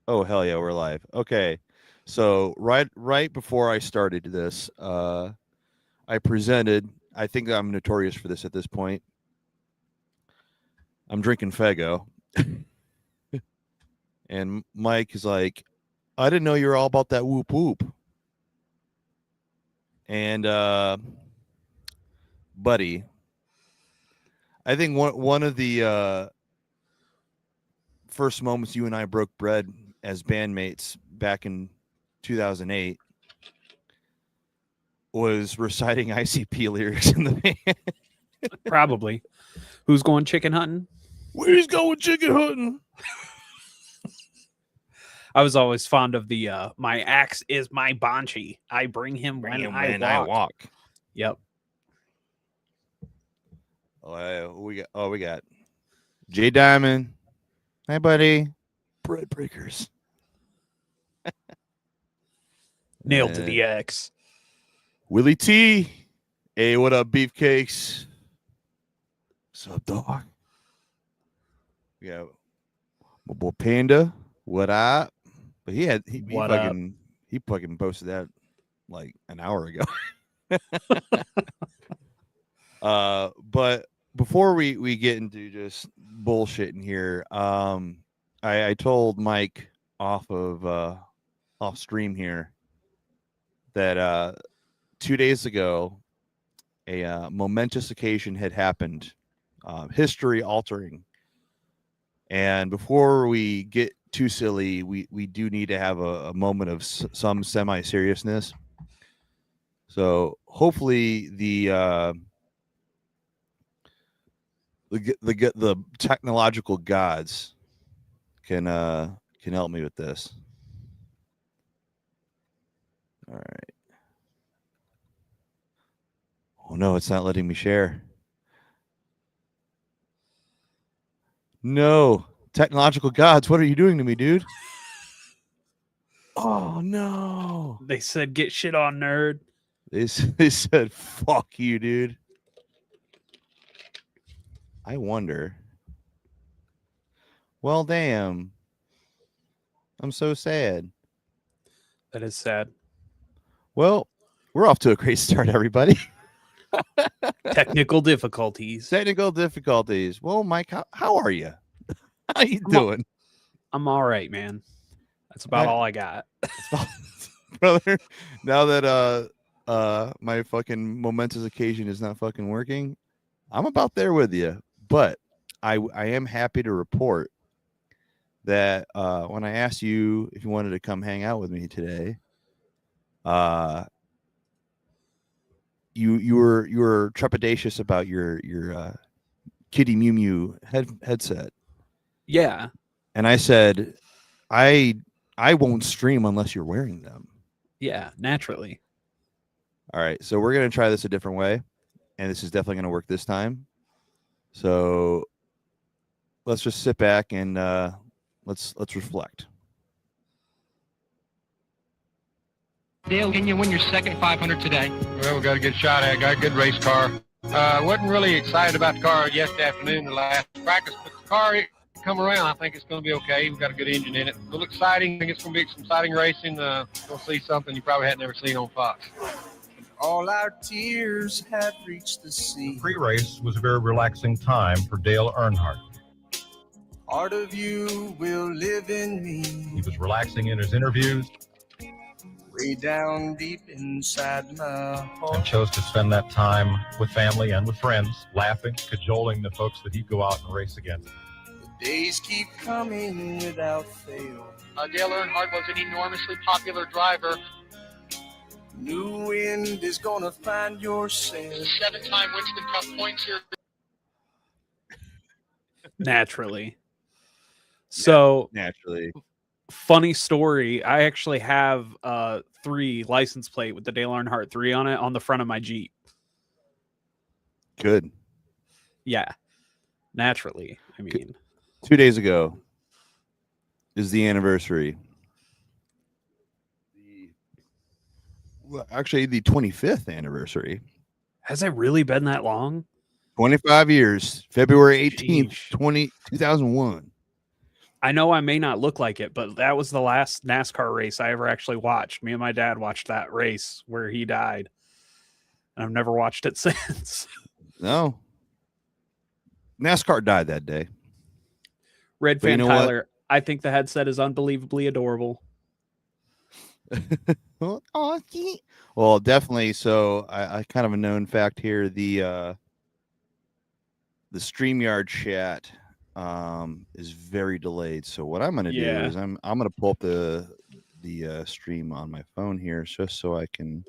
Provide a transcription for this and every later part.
Oh hell yeah, we're live. Okay. So right before I started this, I presented, I think I'm notorious for this at this point. I'm drinking Fago. And Mike is like, I didn't know you were all about that whoop whoop. And buddy, I think one of the first moments you and I broke bread as bandmates back in 2008 was reciting ICP lyrics in the band. Probably. Who's going chicken hunting? Where's going chicken hunting? I was always fond of the my axe is my banshee. I bring him when I walk. Yep. We got J Diamond. Hi, buddy. Bread breakers. Nailed to the X. Willie T. Hey, what up, beefcakes? What's up, dog? We got my boy Panda. What up? But he fucking posted that like an hour ago. But before we get into just bullshitting here, I told Mike off stream here that 2 days ago a momentous occasion had happened, history altering. And before we get too silly, we do need to have a moment of some semi-seriousness. So hopefully the technological gods can help me with this. All right. Oh no, it's not letting me share. No, technological gods, what are you doing to me, dude? Oh no. They said get shit on, nerd. They said fuck you, dude. I wonder. Well, damn. I'm so sad. That is sad. Well, we're off to a great start, everybody. Technical difficulties. Well, Mike, how are you? How you doing? I'm all right, man. That's about all I got. Brother, now that my fucking momentous occasion is not fucking working, I'm about there with you. But I am happy to report that when I asked you if you wanted to come hang out with me today, you were trepidatious about your Kitty Mew Mew headset. Yeah. And I said, I won't stream unless you're wearing them. Yeah, naturally. All right, so we're gonna try this a different way, and this is definitely gonna work this time. So let's just sit back and let's reflect. Dale, can you win your second 500 today? Well, we got a good shot at it. Got a good race car. Wasn't really excited about the car yesterday afternoon, the last practice, but the car come around. I think it's going to be okay. We've got a good engine in it. A little exciting. I think it's going to be some exciting racing. You'll see something you probably had never seen on Fox. All our tears have reached the sea. The pre-race was a very relaxing time for Dale Earnhardt. Part of you will live in me. He was relaxing in his interviews. Way down deep inside my heart. And chose to spend that time with family and with friends, laughing, cajoling the folks that he'd go out and race against. The days keep coming without fail. Dale Earnhardt was an enormously popular driver. New wind is gonna find your sail. 7-time Winston Cup points here. Naturally. So naturally. Funny story. I actually have 3 license plate with the Dale Earnhardt 3 on it on the front of my Jeep. Good. Yeah. Naturally. I mean, 2 days ago is the anniversary. Actually, the 25th anniversary. Has it really been that long? 25 years. February 18th, 2001. I know I may not look like it, but that was the last NASCAR race I ever actually watched. Me and my dad watched that race where he died. And I've never watched it since. No. NASCAR died that day. Red But you Fan know what? Tyler, I think the headset is unbelievably adorable. Well, definitely. So I kind of a known fact here. The StreamYard chat is very delayed. So what I'm gonna do is I'm gonna pull up the stream on my phone here just so I can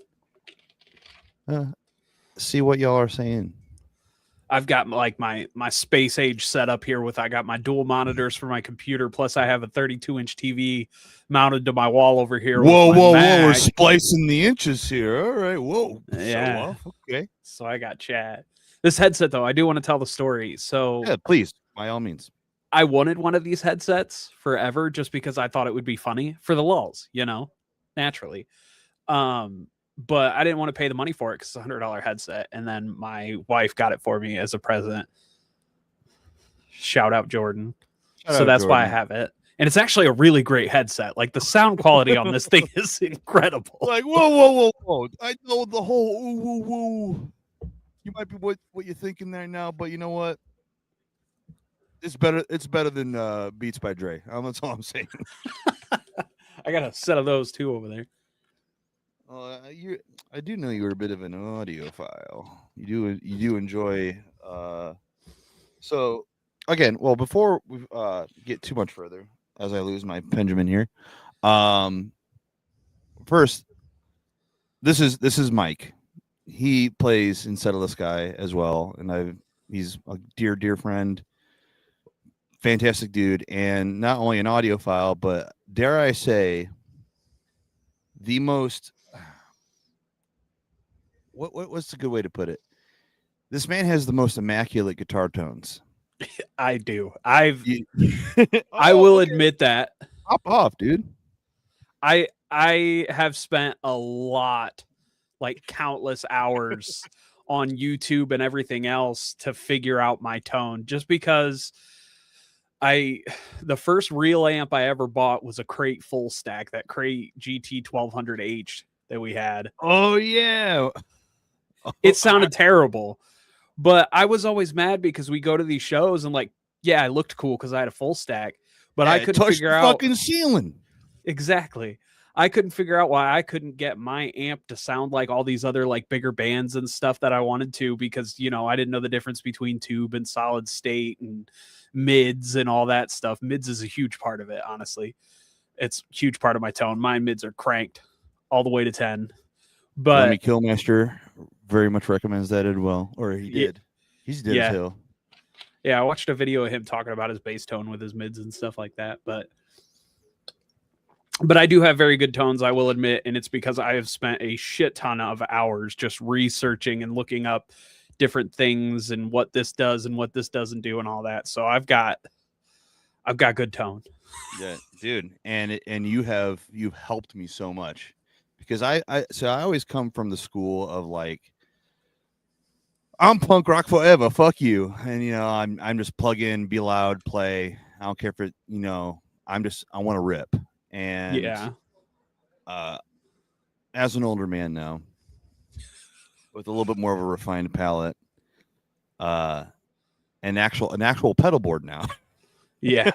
see what y'all are saying. I've got like my space age setup here with I got my dual monitors for my computer, plus I have a 32-inch TV mounted to my wall over here. Whoa, whoa, Mac. whoa! We're splicing the inches here. All right, whoa. Yeah. So, okay. So I got chat. This headset though, I do want to tell the story. So Yeah, please, by all means. I wanted one of these headsets forever just because I thought it would be funny for the lulz, naturally. But I didn't want to pay the money for it because it's $100 headset. And then my wife got it for me as a present. Shout out Jordan. So that's why I have it. And it's actually a really great headset. Like the sound quality on this thing is incredible. Like, whoa. I know the whole ooh, woo, woo. You might be what you're thinking there now, but you know what? It's better than Beats by Dre. That's all I'm saying. I got a set of those too over there. I do know you're a bit of an audiophile. You do enjoy. So again, well, before we get too much further, as I lose my Benjamin here, first, this is Mike. He plays in Set of the Sky as well, and he's a dear friend, fantastic dude, and not only an audiophile, but dare I say, the most. What's a good way to put it? This man has the most immaculate guitar tones. I do. I will admit that. Hop off, dude. I have spent a lot, like countless hours on YouTube and everything else to figure out my tone, just because the first real amp I ever bought was a Crate full stack, that Crate GT 1200H that we had. Oh yeah. It sounded terrible, but I was always mad because we go to these shows and like, yeah, I looked cool because I had a full stack, but I couldn't figure out fucking ceiling. Exactly. I couldn't figure out why I couldn't get my amp to sound like all these other like bigger bands and stuff that I wanted to, because I didn't know the difference between tube and solid state and mids and all that stuff. Mids is a huge part of it, honestly. It's a huge part of my tone. My mids are cranked all the way to 10. But Lemmy Killmaster very much recommends that as well. Or he did. He's dead as hell. Yeah, I watched a video of him talking about his bass tone with his mids and stuff like that. But I do have very good tones, I will admit, and it's because I have spent a shit ton of hours just researching and looking up different things and what this does and what this doesn't do and all that. So I've got good tone. Yeah, dude, and you've helped me so much, because I always come from the school of like, I'm punk rock forever, fuck you, and I'm just plug in, be loud, play. I don't care if it, I want to rip. And yeah, as an older man now, with a little bit more of a refined palate, an actual pedal board now. Yeah.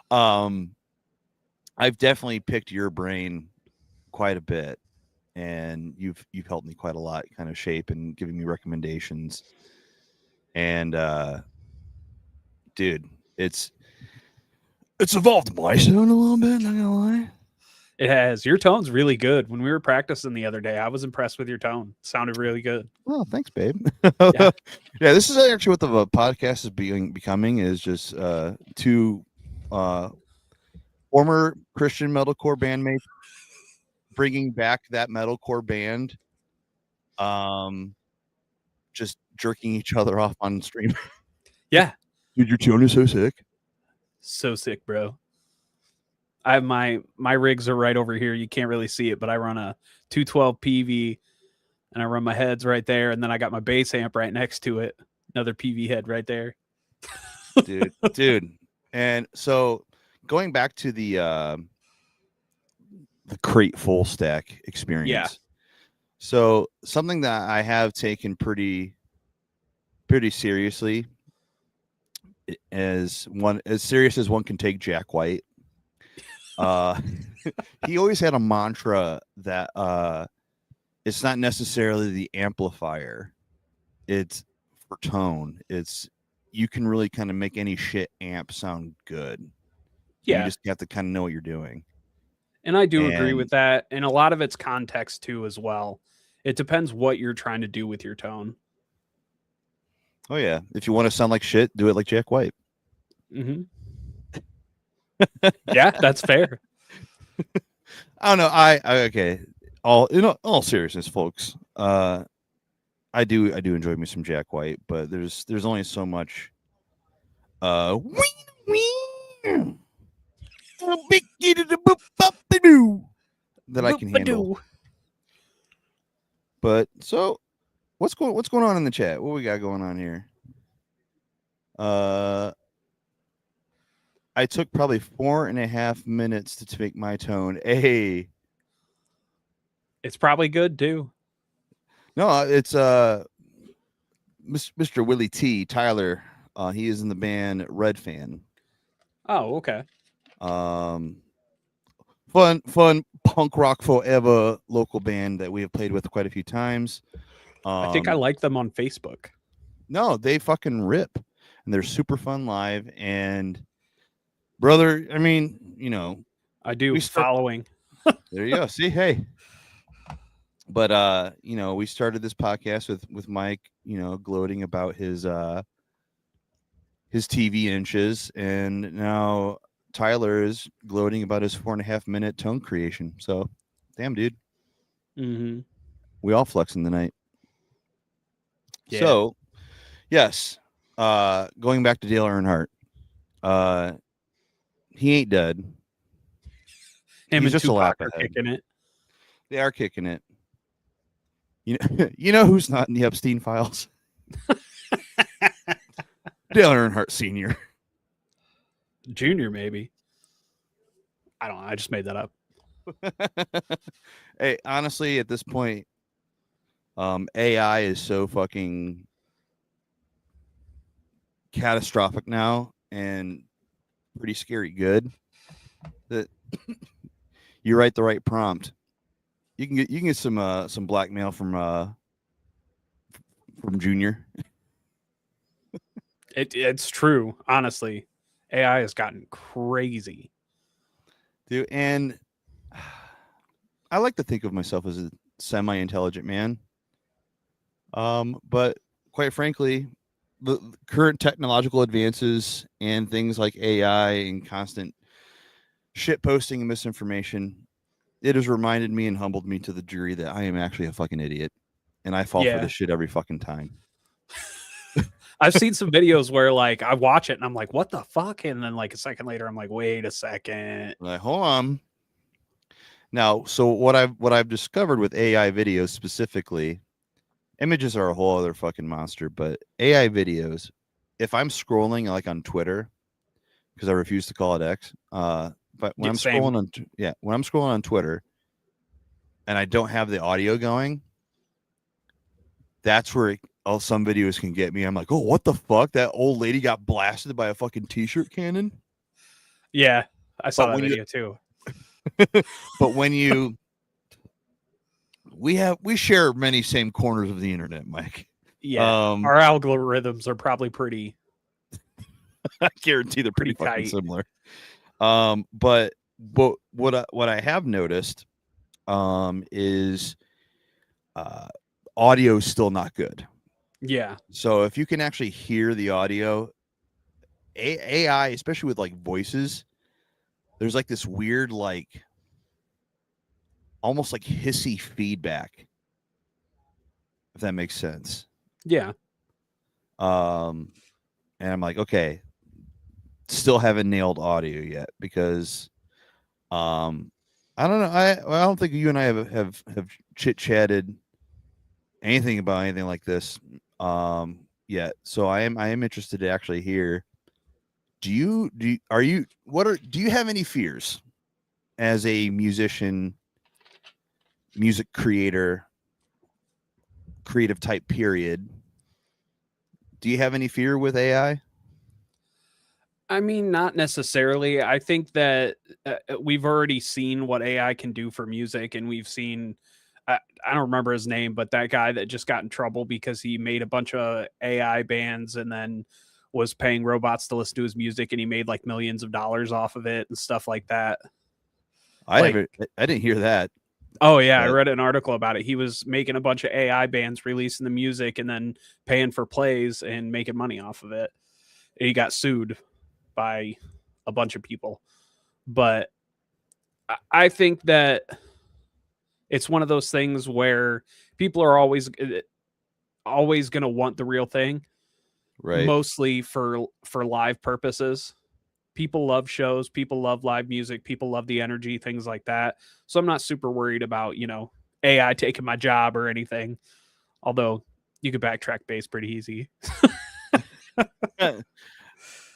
I've definitely picked your brain quite a bit, and you've helped me quite a lot, kind of shape and giving me recommendations. And dude, it's evolved my sound a little bit, not gonna lie. It has. Your tone's really good. When we were practicing the other day, I was impressed with your tone. It sounded really good. Oh, thanks, babe. Yeah. Yeah, this is actually what the podcast is becoming, is just two former Christian metalcore bandmates bringing back that metalcore band, just jerking each other off on stream. Yeah. Dude, your tone is so sick. So sick, bro. I have my rigs are right over here. You can't really see it, but I run a 212 PV, and I run my heads right there, and then I got my bass amp right next to it. Another PV head right there. Dude, And so going back to the crate full stack experience. Yeah. So something that I have taken pretty seriously, as serious as one can take Jack White. He always had a mantra that it's not necessarily the amplifier, it's for tone. It's you can really kind of make any shit amp sound good. Yeah. You just have to kind of know what you're doing. And I do agree And- with that. And a lot of it's context too, as well. It depends what you're trying to do with your tone. Oh yeah, if you want to sound like shit, do it like Jack White. Mm-hmm. Yeah, that's fair. I don't know. I okay. All seriousness, folks. I do enjoy me some Jack White, but there's only so much. That I can handle. But so, what's going on in the chat? What we got going on here? I took probably 4.5 minutes to make my tone. Hey, It's probably good too. no, it's Mr. Willie T. Tyler. He is in the band Red Fan. Oh, okay. Fun punk rock forever local band that we have played with quite a few times. I think I like them on Facebook. No, they fucking rip, and they're super fun live. And brother, I mean, I do following. There you go. See, hey. But we started this podcast with Mike, gloating about his TV inches, and now Tyler is gloating about his 4.5 minute tone creation. So, damn, dude. Mm-hmm. We all flexing tonight. Yeah. So, yes, going back to Dale Earnhardt, he ain't dead. Him He's and just a Tupac lap are ahead. kicking it. They are kicking it. You know who's not in the Epstein files? Dale Earnhardt Sr. Junior, maybe. I don't know. I just made that up. Hey, honestly, at this point, AI is so fucking catastrophic now and pretty scary good that you write the right prompt, you can get some blackmail from Junior. It's true, honestly. AI has gotten crazy. Dude, and I like to think of myself as a semi-intelligent man. But quite frankly, the current technological advances and things like AI and constant shit posting and misinformation, it has reminded me and humbled me to the degree that I am actually a fucking idiot, and I fall for this shit every fucking time. I've seen some videos where like I watch it and I'm like, what the fuck? And then like a second later, I'm like, wait a second. Like, hold on. Now, so what I've discovered with AI videos specifically, images are a whole other fucking monster, but AI videos, if I'm scrolling like on Twitter, because I refuse to call it X, but when I'm scrolling on Twitter and I don't have the audio going, that's where some videos can get me. I'm like, oh, what the fuck? That old lady got blasted by a fucking t-shirt cannon. Yeah, I saw that video too. But when we share many same corners of the internet, Mike. Yeah, our algorithms are probably pretty. I guarantee they're pretty fucking tight. similar. But what I have noticed is audio is still not good. Yeah. So if you can actually hear the audio, AI, especially with like voices, there's like this weird, like almost like hissy feedback, if that makes sense. Yeah. And I'm like, okay, still haven't nailed audio yet because I don't know. I don't think you and I have chit chatted anything about anything like this yet. So I am interested to actually hear do you have any fears as a musician, music creator, creative type period? Do you have any fear with AI? I mean, not necessarily. I think that we've already seen what AI can do for music, and we've seen. I don't remember his name, but that guy that just got in trouble because he made a bunch of AI bands and then was paying robots to listen to his music, and he made like millions of dollars off of it and stuff like that. I didn't hear that. Oh yeah, I But read an article about it. He was making a bunch of AI bands, releasing the music, and then paying for plays and making money off of it. He got sued by a bunch of people. But I think that it's one of those things where people are always going to want the real thing, right. mostly for live purposes. People love shows, people love live music, people love the energy, things like that. So I'm not super worried about, AI taking my job or anything. Although you could backtrack bass pretty easy.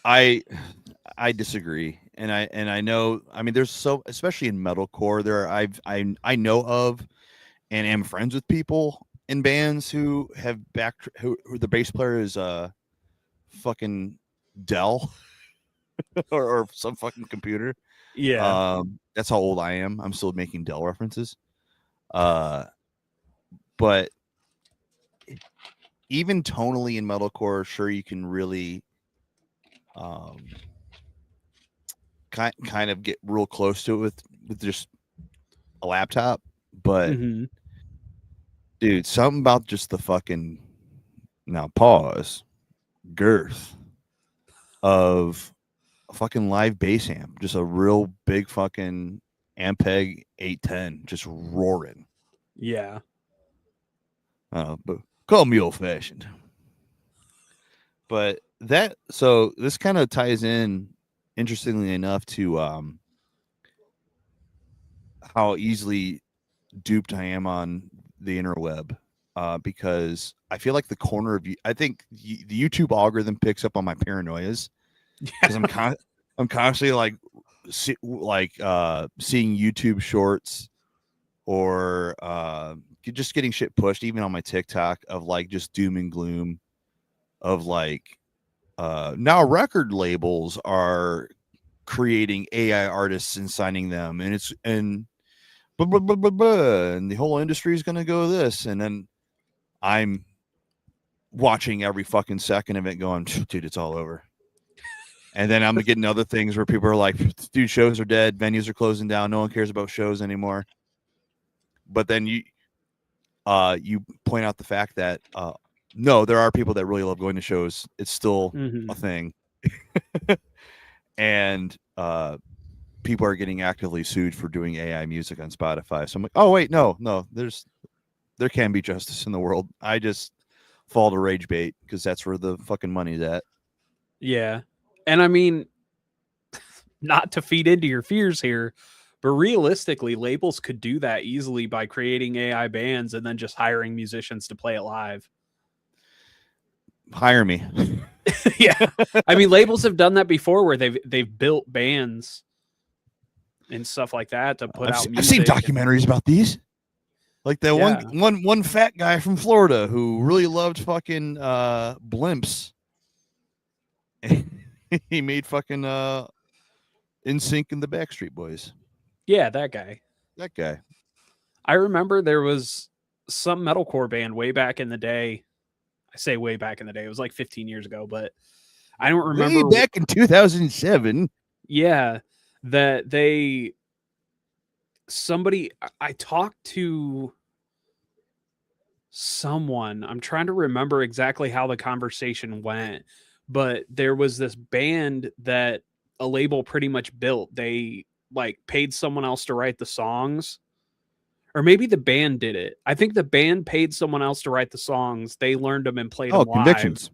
I disagree, and I know. I mean, there's especially in metalcore, I know of and am friends with people in bands who have who the bass player is fucking Dell or some fucking computer. Yeah. That's how old I am. I'm still making Dell references. But even tonally in metalcore, sure, you can really kind of get real close to it with just a laptop. But dude, something about just the fucking girth of a fucking live bass amp, just a real big fucking Ampeg 810 just roaring. Yeah. But call me old fashioned. But so this kind of ties in, interestingly enough, to how easily duped I am on the interweb, because I feel like the corner of I think the YouTube algorithm picks up on my paranoias, because I'm constantly seeing YouTube shorts or just getting shit pushed even on my TikTok of like just doom and gloom of like now record labels are creating AI artists and signing them, and blah, blah, blah, blah, blah, and the whole industry is going to go this, and then I'm watching every fucking second of it going, dude, it's all over. And then I'm getting other things where people are like, dude, shows are dead, venues are closing down, no one cares about shows anymore. But then you point out the fact that no, there are people that really love going to shows. It's still a thing. And people are getting actively sued for doing AI music on Spotify. So I'm like, oh wait, no, there can be justice in the world. I just fall to rage bait because that's where the fucking money's at. Yeah. And I mean, not to feed into your fears here, but realistically, labels could do that easily by creating AI bands and then just hiring musicians to play it live. Hire me. Yeah. I mean, labels have done that before where they've built bands and stuff like that to put out music. I've seen documentaries about these. Like that one fat guy from Florida who really loved fucking blimps. He made fucking NSYNC and the Backstreet Boys. Yeah, that guy. That guy. I remember there was some metalcore band way back in the day. I say way back in the day. It was like 15 years ago, but I don't remember. Way back in 2007. Yeah, that I talked to someone. I'm trying to remember exactly how the conversation went, but there was this band that a label pretty much built. They like paid someone else to write the songs, or maybe the band did it. I think the band paid someone else to write the songs. They learned them and played them live. Convictions.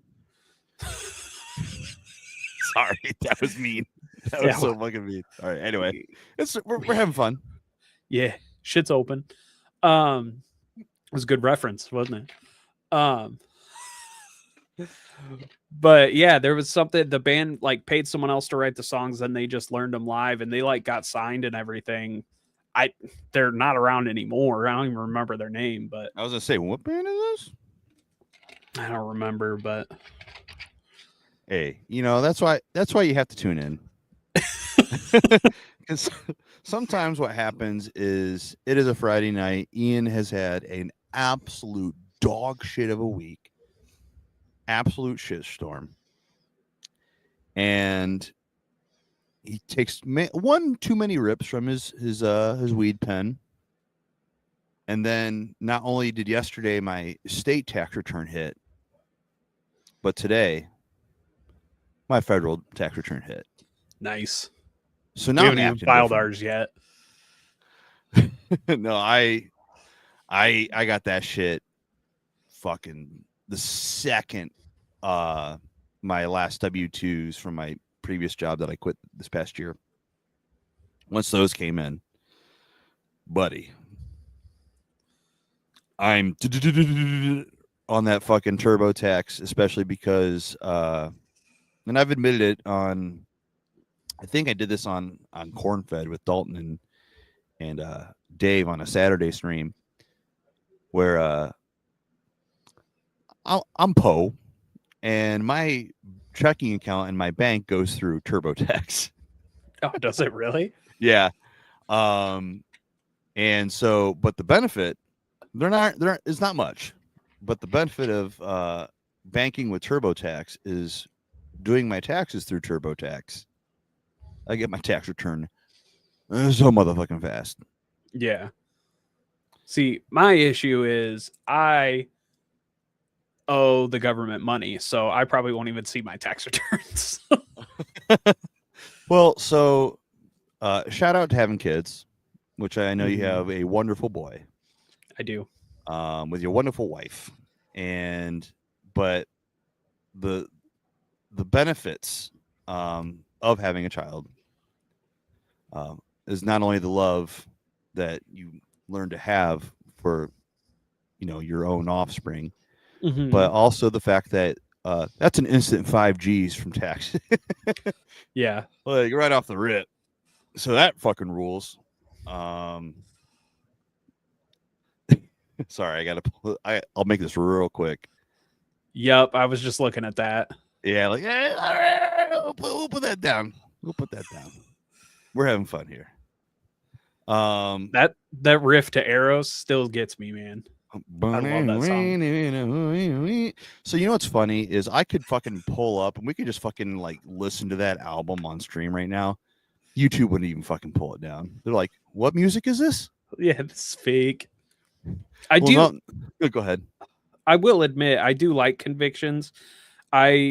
Sorry, that was mean. That was so fucking mean. All right, anyway, we're having fun. Yeah, shit's open. It was a good reference, wasn't it? But yeah, there was something the band like paid someone else to write the songs, and they just learned them live, and they like got signed and everything. They're not around anymore. I don't even remember their name, but I was gonna say, what band is this? I don't remember. But Hey, that's why you have to tune in. Because sometimes what happens is it is a Friday night. Ian has had an absolute dog shit of a week, absolute shitstorm, and he takes one too many rips from his weed pen. And then not only did yesterday my state tax return hit, but today my federal tax return hit. nice. So We now haven't I'm even acting filed different. ours yet. No, I got that shit fucking the second my last W-2s from my previous job that I quit this past year. Once those came in, buddy, I'm on that fucking TurboTax, especially because and I've admitted it on, I think I did this on Cornfed with Dalton and Dave on a Saturday stream where I'm Poe and my checking account in my bank goes through TurboTax. Oh, does it really? Yeah. And so, but the benefit, it's not much, but the benefit of banking with TurboTax is doing my taxes through TurboTax. I get my tax return so motherfucking fast. Yeah. See, my issue is I owe the government money, so I probably won't even see my tax returns. Well, so shout out to having kids, which I know you Mhm. have a wonderful boy. I do. With your wonderful wife, but the benefits of having a child is not only the love that you learn to have for your own offspring, Mhm. but also the fact that that's an instant 5Gs from tax, Yeah. like right off the rip. So that fucking rules. Sorry, I gotta. I'll make this real quick. Yep. I was just looking at that. Yeah, like, all right, we'll put that down. We'll put that down. We're having fun here. That riff to Arrows still gets me, man. love that song. So what's funny is I could fucking pull up and we could just fucking like listen to that album on stream right now. YouTube wouldn't even fucking pull it down. They're like, "What music is this?" Yeah, it's fake. No, go ahead. I will admit I do like Convictions. Their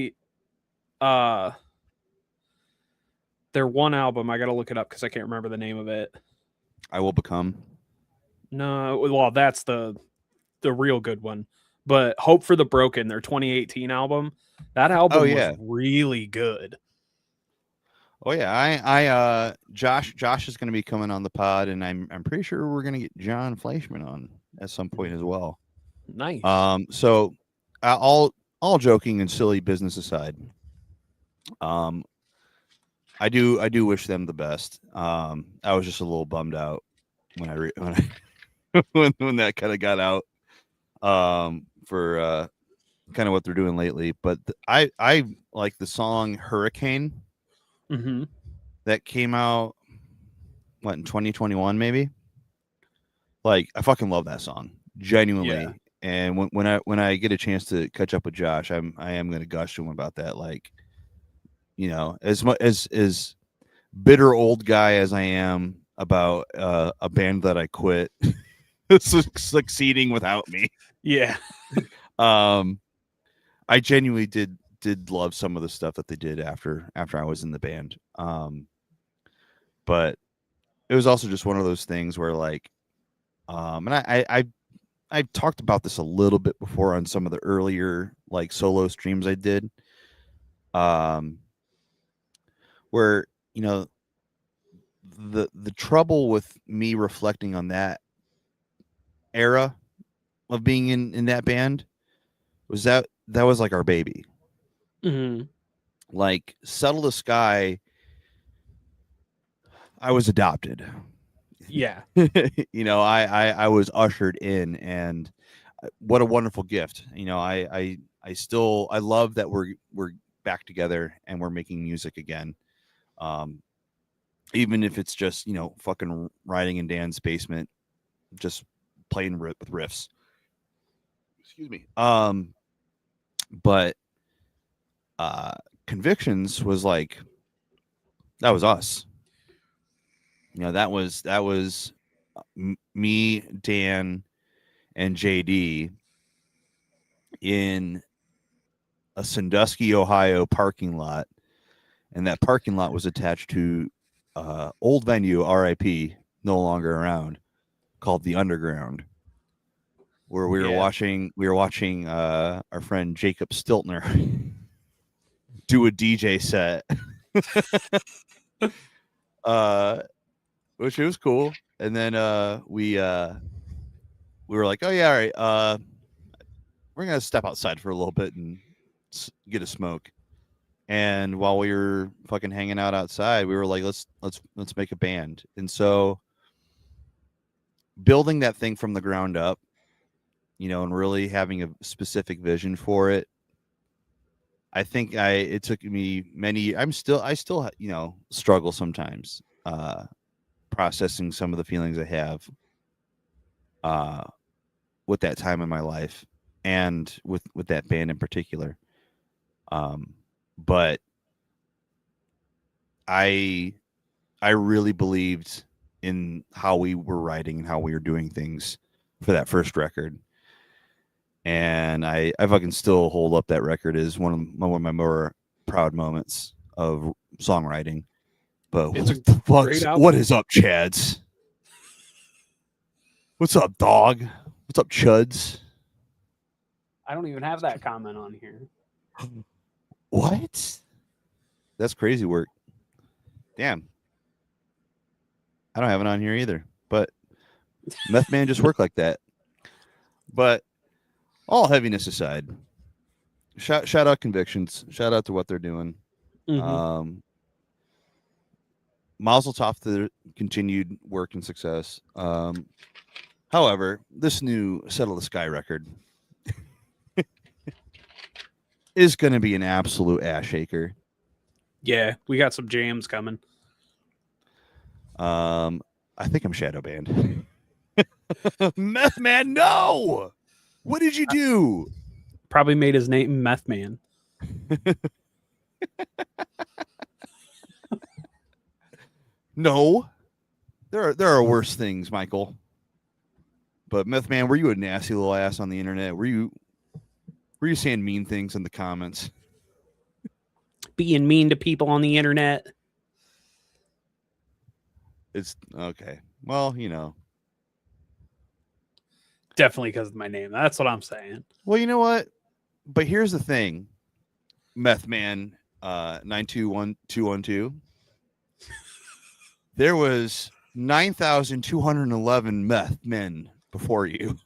one album, I gotta look it up because I can't remember the name of it. I Will Become. No, well, that's the real good one. But Hope for the Broken, their 2018 album, that album was really good. Oh yeah, Josh is going to be coming on the pod, and I'm pretty sure we're going to get John Fleischman on at some point as well. Nice. So all joking and silly business aside, I do wish them the best. I was just a little bummed out when when that kind of got out for kind of what they're doing lately. But I like the song Hurricane that came out in 2021 maybe. Like I fucking love that song genuinely. Yeah. And when I get a chance to catch up with Josh, I am going to gush to him about that. Like, as much as bitter old guy as I am about a band that I quit succeeding without me. Yeah. I genuinely did love some of the stuff that they did after I was in the band. But it was also just one of those things where like, and I've talked about this a little bit before on some of the earlier like solo streams I did. Where, the trouble with me reflecting on that era of being in that band was that that was like our baby. Mm-hmm. Like Settle the Sky, I was adopted. Yeah. You know, I was ushered in, and what a wonderful gift. You know, I love that we're back together and we're making music again. Even if it's just, you know, fucking riding in Dan's basement, just playing with riffs. Excuse me. But Convictions was like, that was us. You know, that was me, Dan, and JD in a Sandusky, Ohio parking lot, and that parking lot was attached to old venue, RIP, no longer around, called the Underground, where we were watching our friend Jacob Stiltner do a DJ set. Which it was cool. And then we were like, oh yeah, all right, we're gonna step outside for a little bit and get a smoke. And while we were fucking hanging out outside, we were like, let's make a band. And so building that thing from the ground up, you know, and really having a specific vision for it, I think it took me many. I still you know, struggle sometimes processing some of the feelings I have with that time in my life and with that band in particular. But I really believed in how we were writing and how we were doing things for that first record. And I fucking still hold up that record as one of my more proud moments of songwriting. But It's what the fuck? great album. What is up, Chads? What's up, dog? What's up, Chuds? I don't even have that comment on here. What? That's crazy work. Damn. I don't have it on here either. But Meth Man just worked like that. But all heaviness aside, shout out Convictions. Shout out to what they're doing. Mm-hmm. Mazel tov to their continued work and success. However, this new Settle the Sky record is going to be an absolute ass shaker. Yeah, we got some jams coming. I think I'm shadow banned. Meth Man, no! What did you do? Probably made his name Meth Man. No. There are worse things, Michael. But Meth Man, were you a nasty little ass on the internet? Were you saying mean things in the comments? Being mean to people on the internet. It's okay. Well, you know. Definitely because of my name. That's what I'm saying. Well, you know what? But here's the thing, Meth Man 921212. There was 9,211 meth men before you.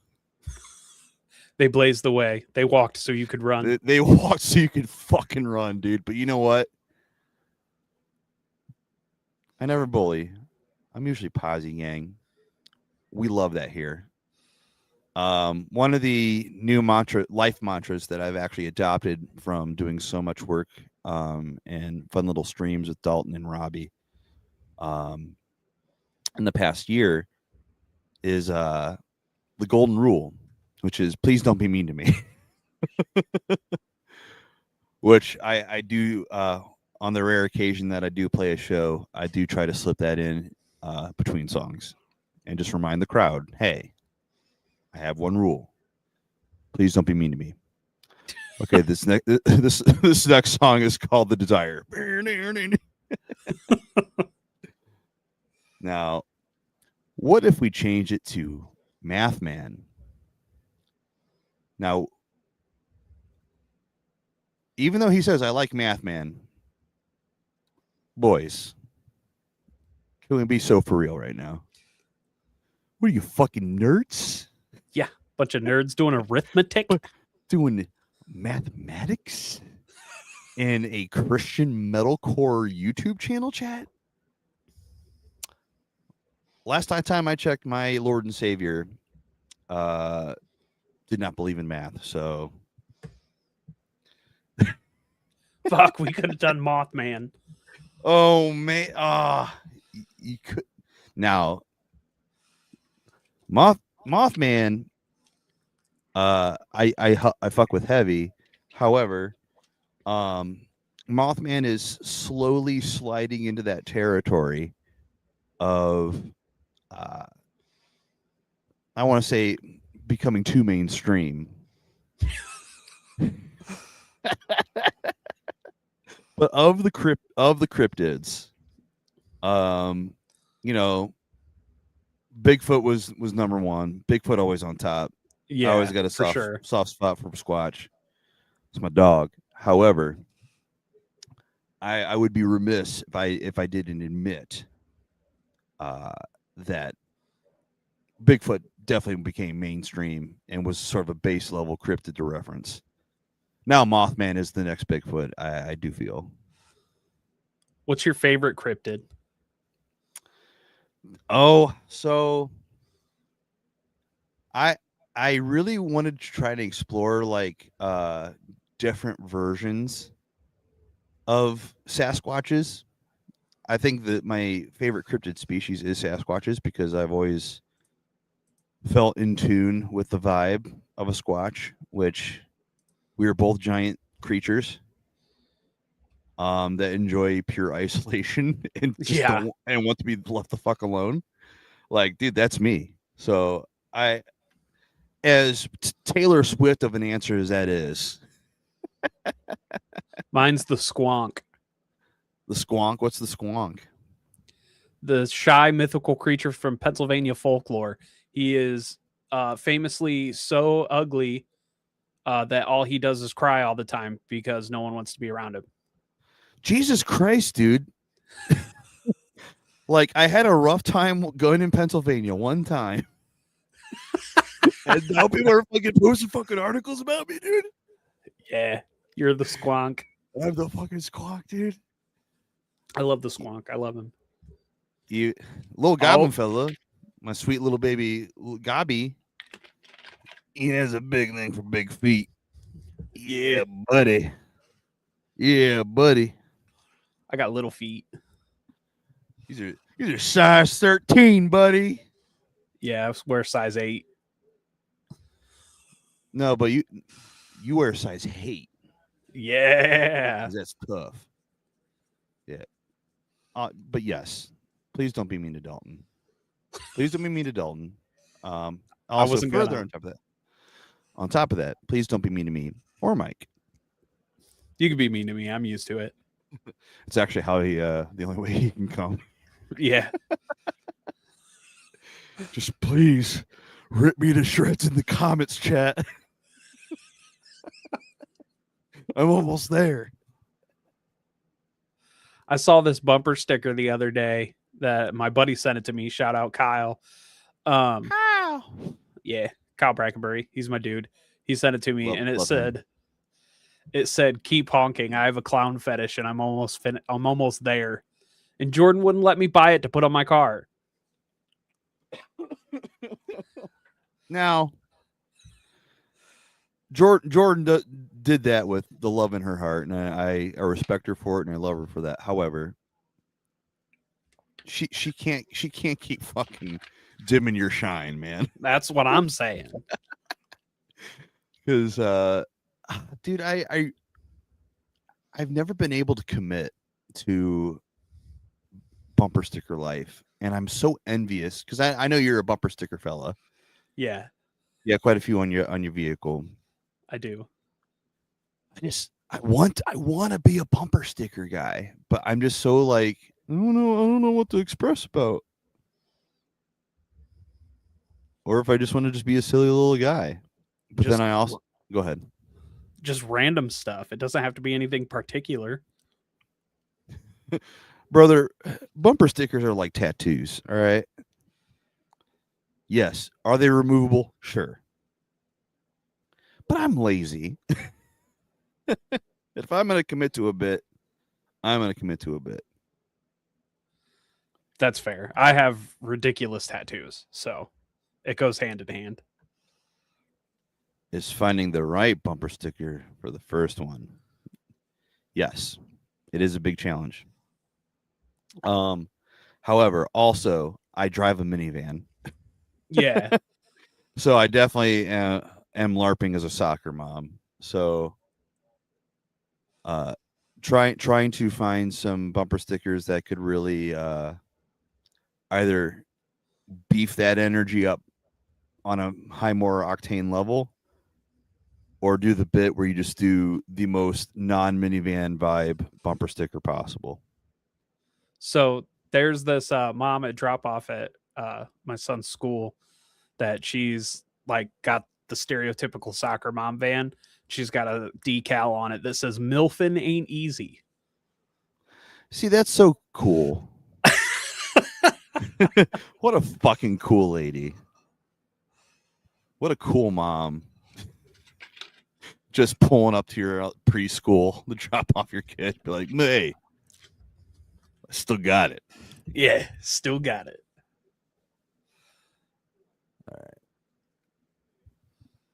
They blazed the way. They walked so you could run. They walked so you could fucking run, dude. But you know what? I never bully. I'm usually posse gang. We love that here. One of the new life mantras that I've actually adopted from doing so much work and fun little streams with Dalton and Robbie in the past year is the golden rule, which is please don't be mean to me. Which I do on the rare occasion that I do play a show, I do try to slip that in between songs and just remind the crowd, hey, I have one rule. Please don't be mean to me. Okay, this next song is called The Desire. Now, what if we change it to Math Man? Now, even though he says I like Math Man, boys, can we be so for real right now? What are you, fucking nerds? Yeah, bunch of nerds doing arithmetic. Doing mathematics in a Christian metalcore YouTube channel chat? Last time I checked, my Lord and Savior did not believe in math. So Fuck, we could have done Mothman. oh man, you could now Mothman. I fuck with heavy. However, Mothman is slowly sliding into that territory of I want to say becoming too mainstream. But of the cryptids, you know, Bigfoot was number one. Bigfoot always on top. Yeah, I always got a for sure. soft spot for Squatch. It's my dog. However, I would be remiss if I didn't admit that Bigfoot definitely became mainstream and was sort of a base level cryptid to reference. Now Mothman is the next Bigfoot. I do feel. What's your favorite cryptid? Oh, so I really wanted to try to explore like different versions of Sasquatches. I think that my favorite cryptid species is Sasquatches because I've always felt in tune with the vibe of a Squatch, which we are both giant creatures that enjoy pure isolation and just don't, and want to be left the fuck alone. Like, dude, that's me. So I, as Taylor Swift of an answer as that is, Mine's the squonk. the squonk. What's the squonk? The shy mythical creature from Pennsylvania folklore. He is famously so ugly that all he does is cry all the time because no one wants to be around him. Jesus Christ, dude. Like, I had a rough time going in Pennsylvania one time. And now people are fucking posting fucking articles about me, dude. Yeah, you're the squonk. I'm the fucking squonk, dude. I love the squonk. I love him. You little goblin fella, my sweet little baby Gobby. He has a big thing for big feet. Yeah, buddy. Yeah, buddy. I got little feet. These are size 13, buddy. Yeah, I wear size 8. No, but you wear size 8. Yeah. That's tough. Yeah. But yes, please don't be mean to Dalton. Please don't be mean to Dalton. Also, I wasn't further gonna. on top of that, please don't be mean to me or Mike. You can be mean to me. I'm used to it. It's actually how he the only way he can come. Yeah. Just please rip me to shreds in the comments, chat. I'm almost there. I saw this bumper sticker the other day that my buddy sent it to me. Shout out Kyle. Kyle. Yeah, Kyle Brackenbury. He's my dude. He sent it to me, and it him. said, "Keep honking. I have a clown fetish, and I'm almost there." And Jordan wouldn't let me buy it to put on my car. Now, Jordan did that with the love in her heart, and I respect her for it, and I love her for that. However, she can't keep fucking dimming your shine, man. That's what I'm saying. Because, dude, I've never been able to commit to bumper sticker life, and I'm so envious because I know you're a bumper sticker fella. Yeah, quite a few on your vehicle. I do. I want to be a bumper sticker guy, but I'm just so like I don't know what to express about. Or if I just want to just be a silly little guy. But then I also go ahead. Just random stuff. It doesn't have to be anything particular. Brother, bumper stickers are like tattoos, all right? Yes. Are they removable? Sure. But I'm lazy. If I'm going to commit to a bit, I'm going to commit to a bit. That's fair. I have ridiculous tattoos, so it goes hand in hand. Is finding the right bumper sticker for the first one. Yes, it is a big challenge. However, also I drive a minivan, Yeah. so I definitely am LARPing as a soccer mom. So, trying to find some bumper stickers that could really either beef that energy up on a high more octane level, or do the bit where you just do the most non-minivan vibe bumper sticker possible. So there's this mom at drop off at my son's school that she's like got the stereotypical soccer mom van. She's got a decal on it that says "Milfin ain't easy." See, that's so cool. What a fucking cool lady. What a cool mom. Just pulling up to your preschool to drop off your kid. Be like, hey, I still got it. Yeah, still got it. All right.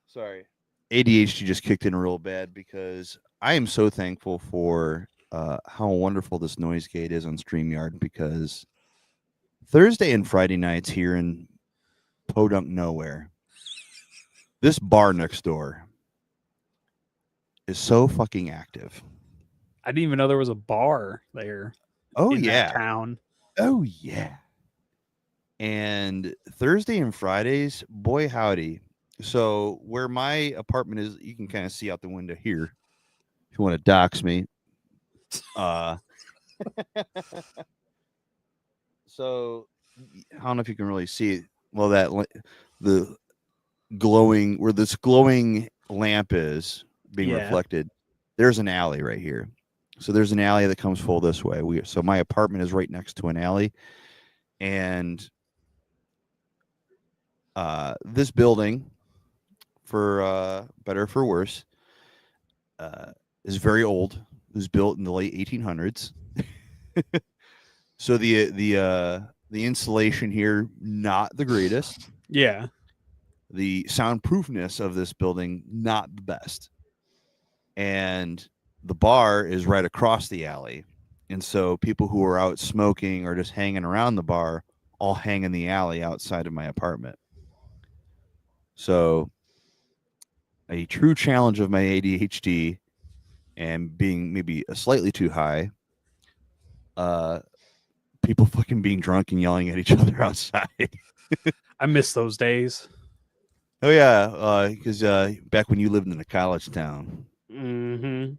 Sorry. ADHD just kicked in real bad because I am so thankful for how wonderful this noise gate is on StreamYard, because Thursday and Friday nights here in Podunk nowhere, this bar next door is so fucking active. I didn't even know there was a bar there. Oh in yeah. that town. Oh yeah. And Thursday and Fridays, boy howdy. So where my apartment is, you can kind of see out the window here. If you want to dox me. So I don't know if you can really see it. Well, the glowing, where this glowing lamp is being reflected, there's an alley right here. So there's an alley that comes full this way. So my apartment is right next to an alley, and this building, for better or for worse, is very old. It was built in the late 1800s. So the insulation here, not the greatest. Yeah. The soundproofness of this building, not the best. And the bar is right across the alley. And so people who are out smoking or just hanging around the bar all hang in the alley outside of my apartment. So a true challenge of my ADHD and being maybe a slightly too high, people fucking being drunk and yelling at each other outside. I miss those days. Oh yeah, because back when you lived in a college town. Mm-hmm.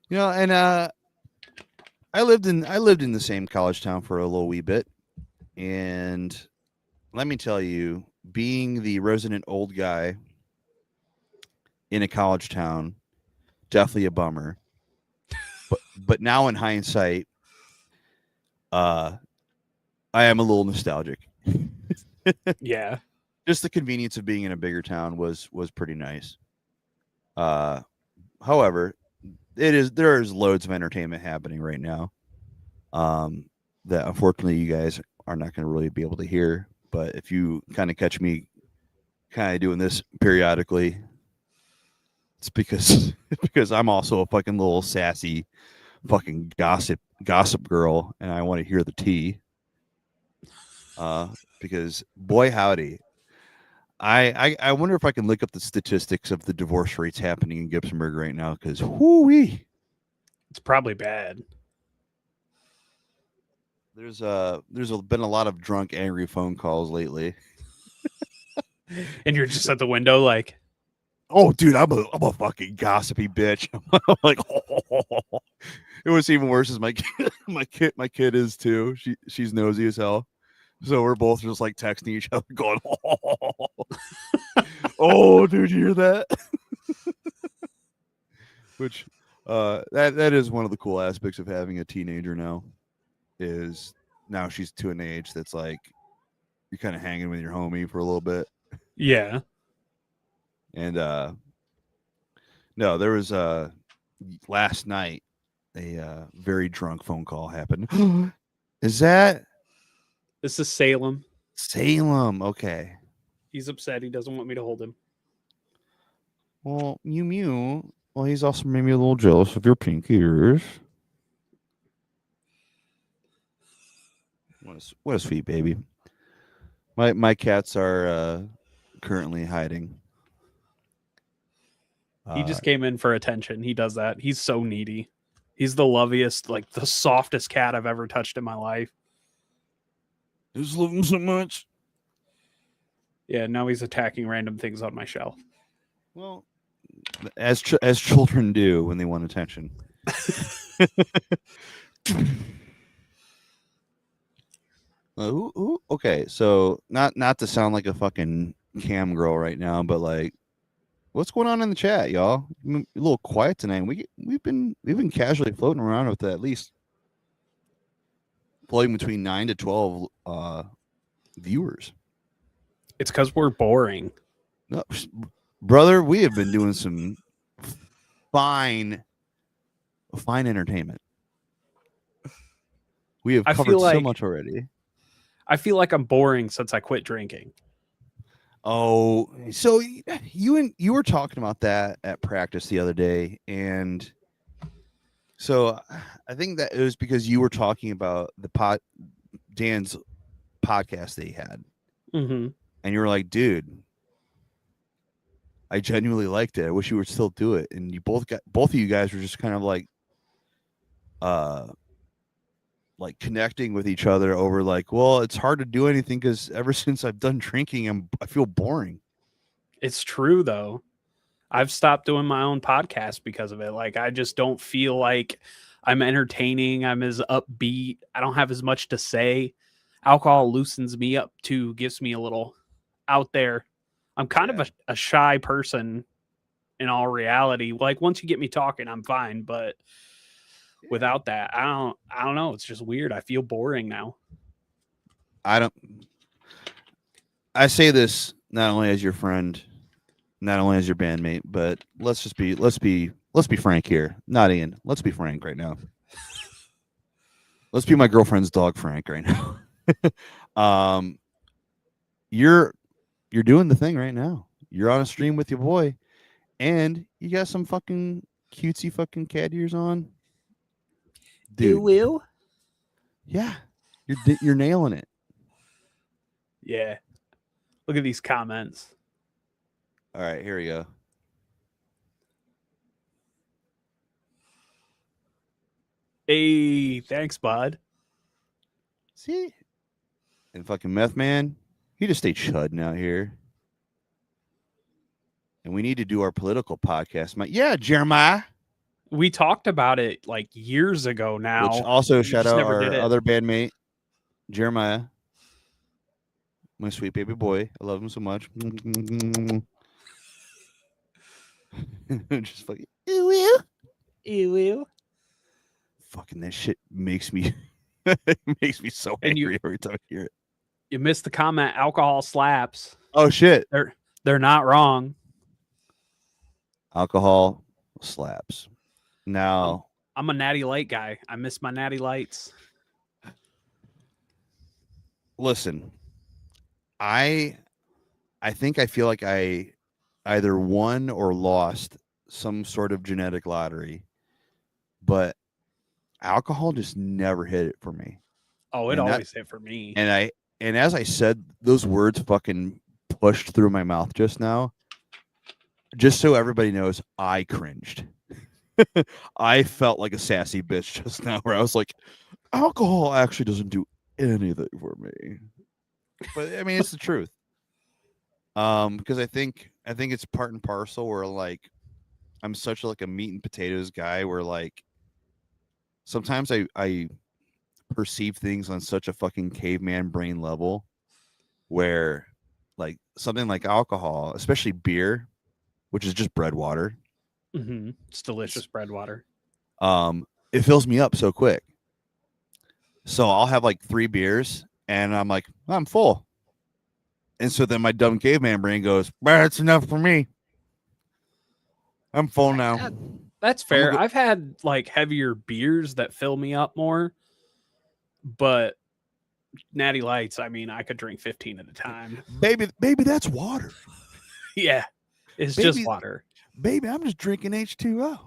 You know, and I lived in the same college town for a little wee bit, and let me tell you, being the resident old guy in a college town, definitely a bummer. But now in hindsight, I am a little nostalgic. Yeah. Just the convenience of being in a bigger town was pretty nice. However, there is loads of entertainment happening right now, that unfortunately you guys are not going to really be able to hear. But if you kind of catch me kind of doing this periodically, it's because I'm also a fucking little sassy fucking gossip girl, and I want to hear the tea. Because boy howdy, I wonder if I can look up the statistics of the divorce rates happening in Gibsonburg right now, because whoo-wee. It's probably bad. There's been a lot of drunk, angry phone calls lately. And you're just at the window like, Oh, dude, I'm a fucking gossipy bitch. I'm like, oh. It was even worse as my kid is too. She's nosy as hell. So we're both just like texting each other, going, oh, oh, dude, you hear that? Which that is one of the cool aspects of having a teenager now, is now she's to an age that's like you're kind of hanging with your homie for a little bit. yeah. And No, there was last night a very drunk phone call happened. Is that This is Salem. Salem? Okay. He's upset. He doesn't want me to hold him. Well, Mew. Well, he's also maybe a little jealous of your pink ears. What a sweet baby. My cats are currently hiding. He just came in for attention. He does that. He's so needy. He's the loveliest, like the softest cat I've ever touched in my life. I just love him so much. Yeah, now he's attacking random things on my shelf. Well, as children do when they want attention. Okay, so not to sound like a fucking cam girl right now, but like, what's going on in the chat, y'all? A little quiet tonight. We've been casually floating around with at least floating between 9 to 12 viewers. It's because we're boring. No, brother, we have been doing some fine entertainment. We have covered so much already. I feel like I'm boring since I quit drinking. Oh, so you were talking about that at practice the other day, and so I think that it was because you were talking about Dan's podcast that he had, Mm-hmm. and you were like, "Dude, I genuinely liked it. I wish you would still do it." And both of you guys were just kind of like connecting with each other over like, well, it's hard to do anything because ever since I've done drinking, I feel boring. It's true though. I've stopped doing my own podcast because of it. Like I just don't feel like I'm entertaining. I'm as upbeat. I don't have as much to say. Alcohol loosens me up too, gives me a little out there. I'm kind of a shy person in all reality. Like once you get me talking, I'm fine, but without that, I don't know. It's just weird. I feel boring now. I say this not only as your friend, not only as your bandmate, but let's be frank here. Not Ian. Let's be frank right now. Let's be my girlfriend's dog Frank right now. You're doing the thing right now. You're on a stream with your boy, and you got some fucking cutesy fucking cat ears on. Dude. You will? Yeah. You're nailing it. Yeah. Look at these comments. All right, here we go. Hey, thanks, bud. See? And fucking Meth Man, he just stayed chudding out here. And we need to do our political podcast. Yeah, Jeremiah. We talked about it like years ago now. Which also We shout just out never our did it. other bandmate, Jeremiah. My sweet baby boy. I love him so much. Just fucking Ew. fucking that shit makes me makes me so And angry every time I hear it. You missed the comment. Alcohol slaps. Oh shit. They're not wrong. Alcohol slaps. Now I'm a natty light guy. I miss my natty lights. listen, I think I feel like I either won or lost some sort of genetic lottery, but alcohol just never hit it for me. Oh, it And always hit for me. And as I said, those words fucking pushed through my mouth just now. Just so everybody knows, I cringed. I felt like a sassy bitch just now, where I was like, alcohol actually doesn't do anything for me. But I mean, it's the truth. Because I think it's part and parcel where like I'm such like a meat and potatoes guy where like sometimes I perceive things on such a fucking caveman brain level where like something like alcohol, especially beer, which is just bread water. Mm-hmm. It's delicious bread water. It fills me up so quick. So I'll have like 3 beers and I'm like, I'm full. And so then my dumb caveman brain goes, well, that's enough for me. I'm full now. That's fair. go- I've had like heavier beers that fill me up more, but Natty Lights, I mean, I could drink 15 at a time. Baby, that's water. Yeah, it's Baby, just water. Baby, I'm just drinking H2O.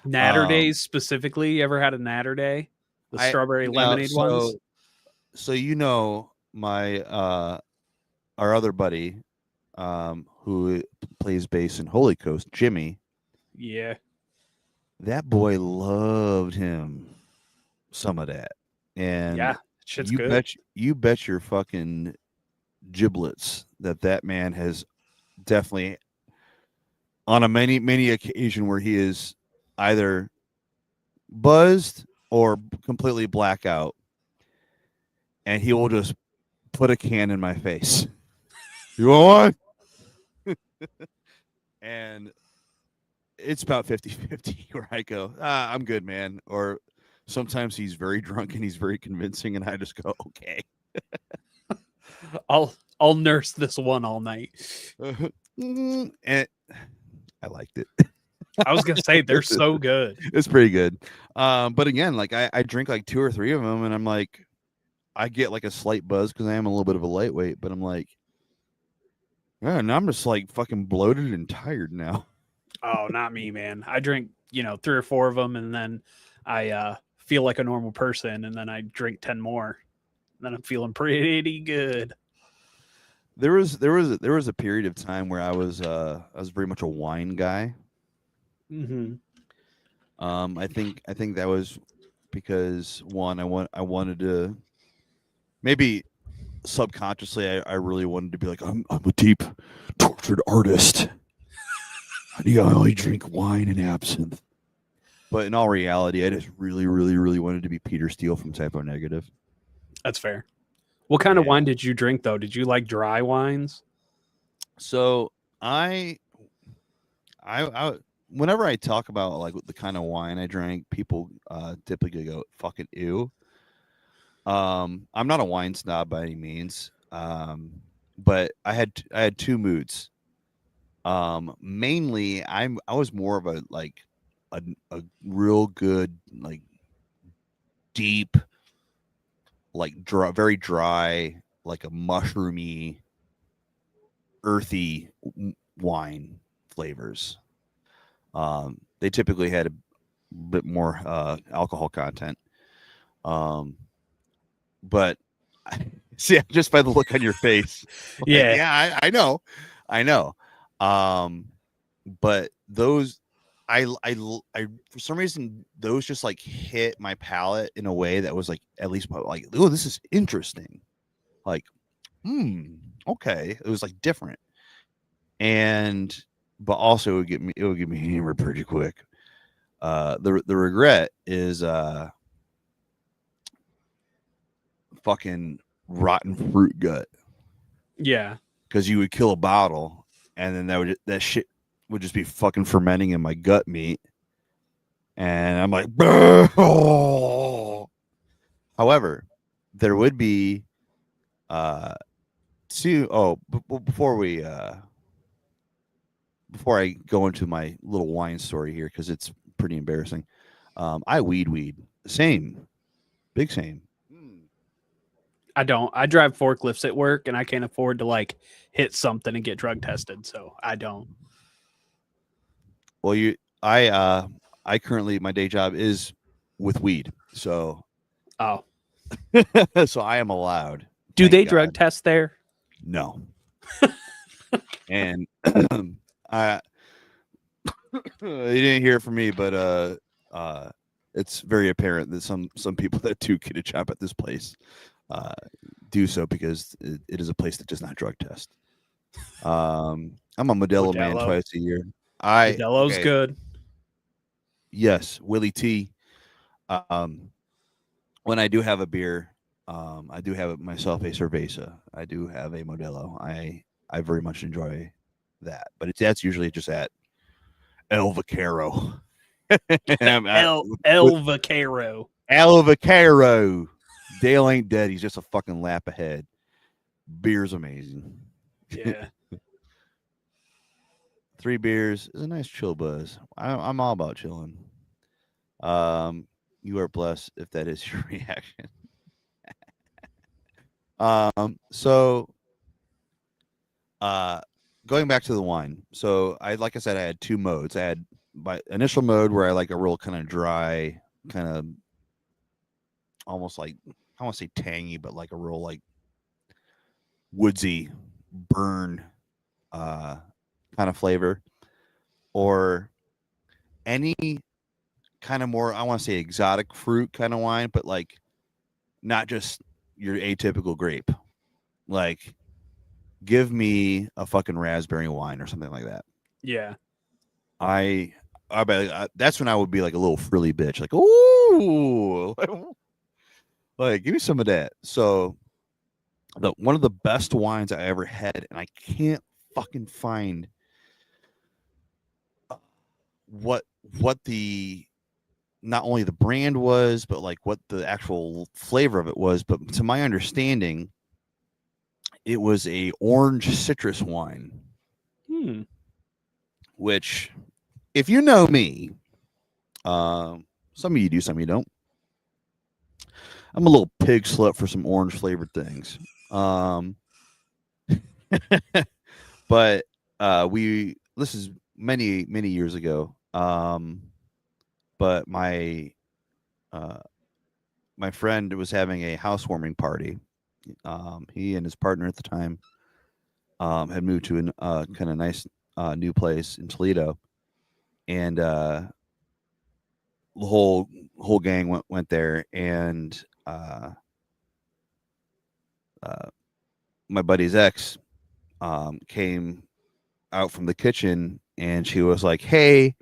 Natter days specifically. You ever had a Natter day? The strawberry lemonade ones? So you know my our other buddy who plays bass in Holy Coast, Jimmy. Yeah. That boy loved him some of that. And Yeah, shit's you good. you bet your fucking giblets that man has definitely on a many occasion where he is either buzzed or completely blackout, and he will just put a can in my face. You want one? And it's about 50-50 where I go, I'm good, man. Or sometimes he's very drunk and he's very convincing, and I just go, okay. I'll nurse this one all night. And I liked it. I was gonna say they're so good. It's pretty good. But again, like I drink like 2 or 3 of them, and I'm like, I get like a slight buzz because I am a little bit of a lightweight, but I'm like, yeah, and I'm just like fucking bloated and tired now. Oh, not me, man. I drink, 3 or 4 of them, and then I feel like a normal person, and then I drink 10 more. And then I'm feeling pretty good. There was a period of time where I was very much a wine guy. Mm-hmm. I think that was because one, I wanted to maybe subconsciously I really wanted to be like I'm a deep tortured artist. I only drink wine and absinthe. But in all reality, I just really wanted to be Peter Steele from Typo Negative. That's fair. What kind of wine did you drink though? Did you like dry wines? So I whenever I talk about like the kind of wine I drank, people typically go fucking ew. I'm not a wine snob by any means. But I had 2 moods. Mainly I was more of a like a real good like deep like dry, very dry, like a mushroomy, earthy wine flavors. They typically had a bit more alcohol content. But see, just by the look on your face, like, Yeah, I know. But those, I for some reason those just like hit my palate in a way that was like at least like, oh, this is interesting. Like, okay, it was like different, but also it would give me hammered pretty quick. The regret is fucking rotten fruit gut. yeah. Because you would kill a bottle, and then that shit would just be fucking fermenting in my gut meat, and I'm like, oh. However, there would be before I go into my little wine story here, because it's pretty embarrassing. I weed big same. I don't. I drive forklifts at work, and I can't afford to like hit something and get drug tested, so I don't. Well, I currently, my day job is with weed, so Oh, so I am allowed. do Thank they God. drug test there? No. And I you didn't hear it from me, but it's very apparent that some people that do get a job at this place do so because it is a place that does not drug test. I'm a Modelo man twice a year. Modelo's good. Yes, Willie T. When I do have a beer, I do have myself a cerveza. I do have a Modelo. I very much enjoy that, but that's usually just at El Vaquero. El Vaquero. El Vaquero. Dale ain't dead. He's just a fucking lap ahead. Beer's amazing. Yeah. 3 beers is a nice chill buzz. I'm all about chilling. You are blessed if that is your reaction. So going back to the wine. So like I said, I had 2 modes. I had my initial mode where I like a real kind of dry, kind of almost like, I don't want to say tangy, but like a real like woodsy burn kind of flavor, or any kind of more, I want to say exotic fruit kind of wine, but like not just your atypical grape. Like, give me a fucking raspberry wine or something like that. Yeah. That's when I would be like a little frilly bitch, like, ooh, like give me some of that. So one of the best wines I ever had, and I can't fucking find what the, not only the brand was, but like what the actual flavor of it was. But to my understanding, it was a orange citrus wine. Which, if you know me, some of you do, some of you don't. I'm a little pig slut for some orange flavored things. But this is many years ago. But my friend was having a housewarming party. He and his partner at the time had moved to a kind of nice new place in Toledo, and the whole gang went there, and my buddy's ex came out from the kitchen, and she was like, "Hey,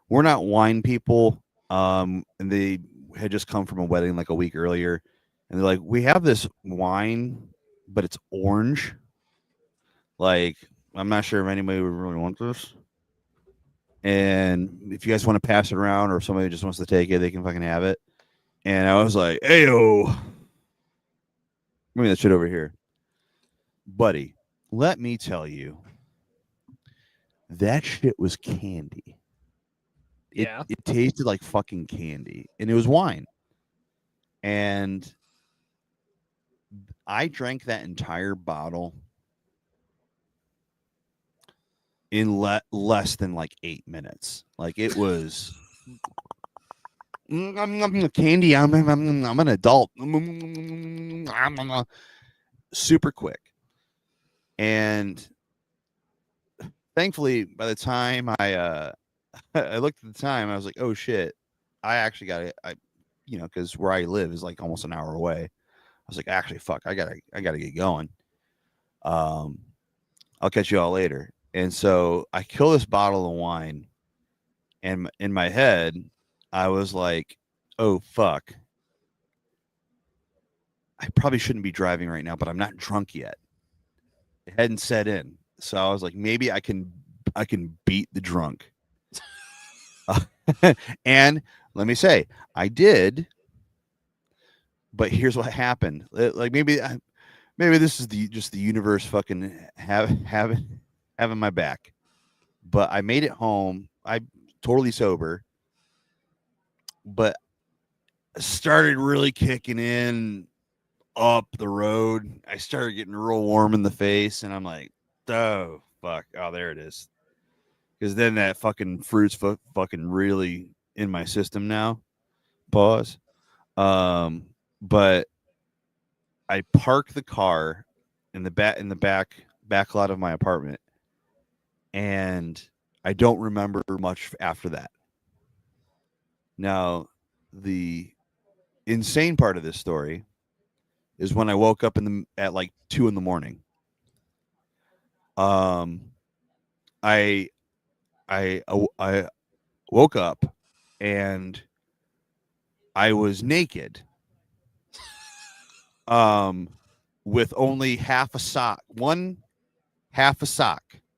we're not wine people," and they had just come from a wedding like a week earlier, and they're like, "We have this wine, but it's orange. Like, I'm not sure if anybody would really want this. And if you guys want to pass it around, or if somebody just wants to take it, they can fucking have it." And I was like, "Ayo, give me that shit over here, buddy. Let me tell you, that shit was candy. Yeah. It tasted like fucking candy, and it was wine. And I drank that entire bottle in less than like 8 minutes. Like, it was candy. I'm an adult. Super quick. And thankfully, by the time I looked at the time, I was like, "Oh shit, I actually got it." Because where I live is like almost an hour away. I was like, "Actually, fuck, I gotta get going. I'll catch you all later." And so I kill this bottle of wine, and in my head, I was like, "Oh fuck, I probably shouldn't be driving right now, but I'm not drunk yet." It hadn't set in, so I was like, maybe I can beat the drunk. And let me say, I did. But here's what happened. Like, maybe this is just the universe fucking having my back. But I made it home. I totally sober, but started really kicking in up the road. I started getting real warm in the face, and I'm like, "Oh fuck! Oh, there it is." Because then that fucking fruit's fucking really in my system now. Pause. But I parked the car in the back lot of my apartment, and I don't remember much after that. Now, the insane part of this story is when I woke up at like 2 a.m. I woke up and I was naked. With only half a sock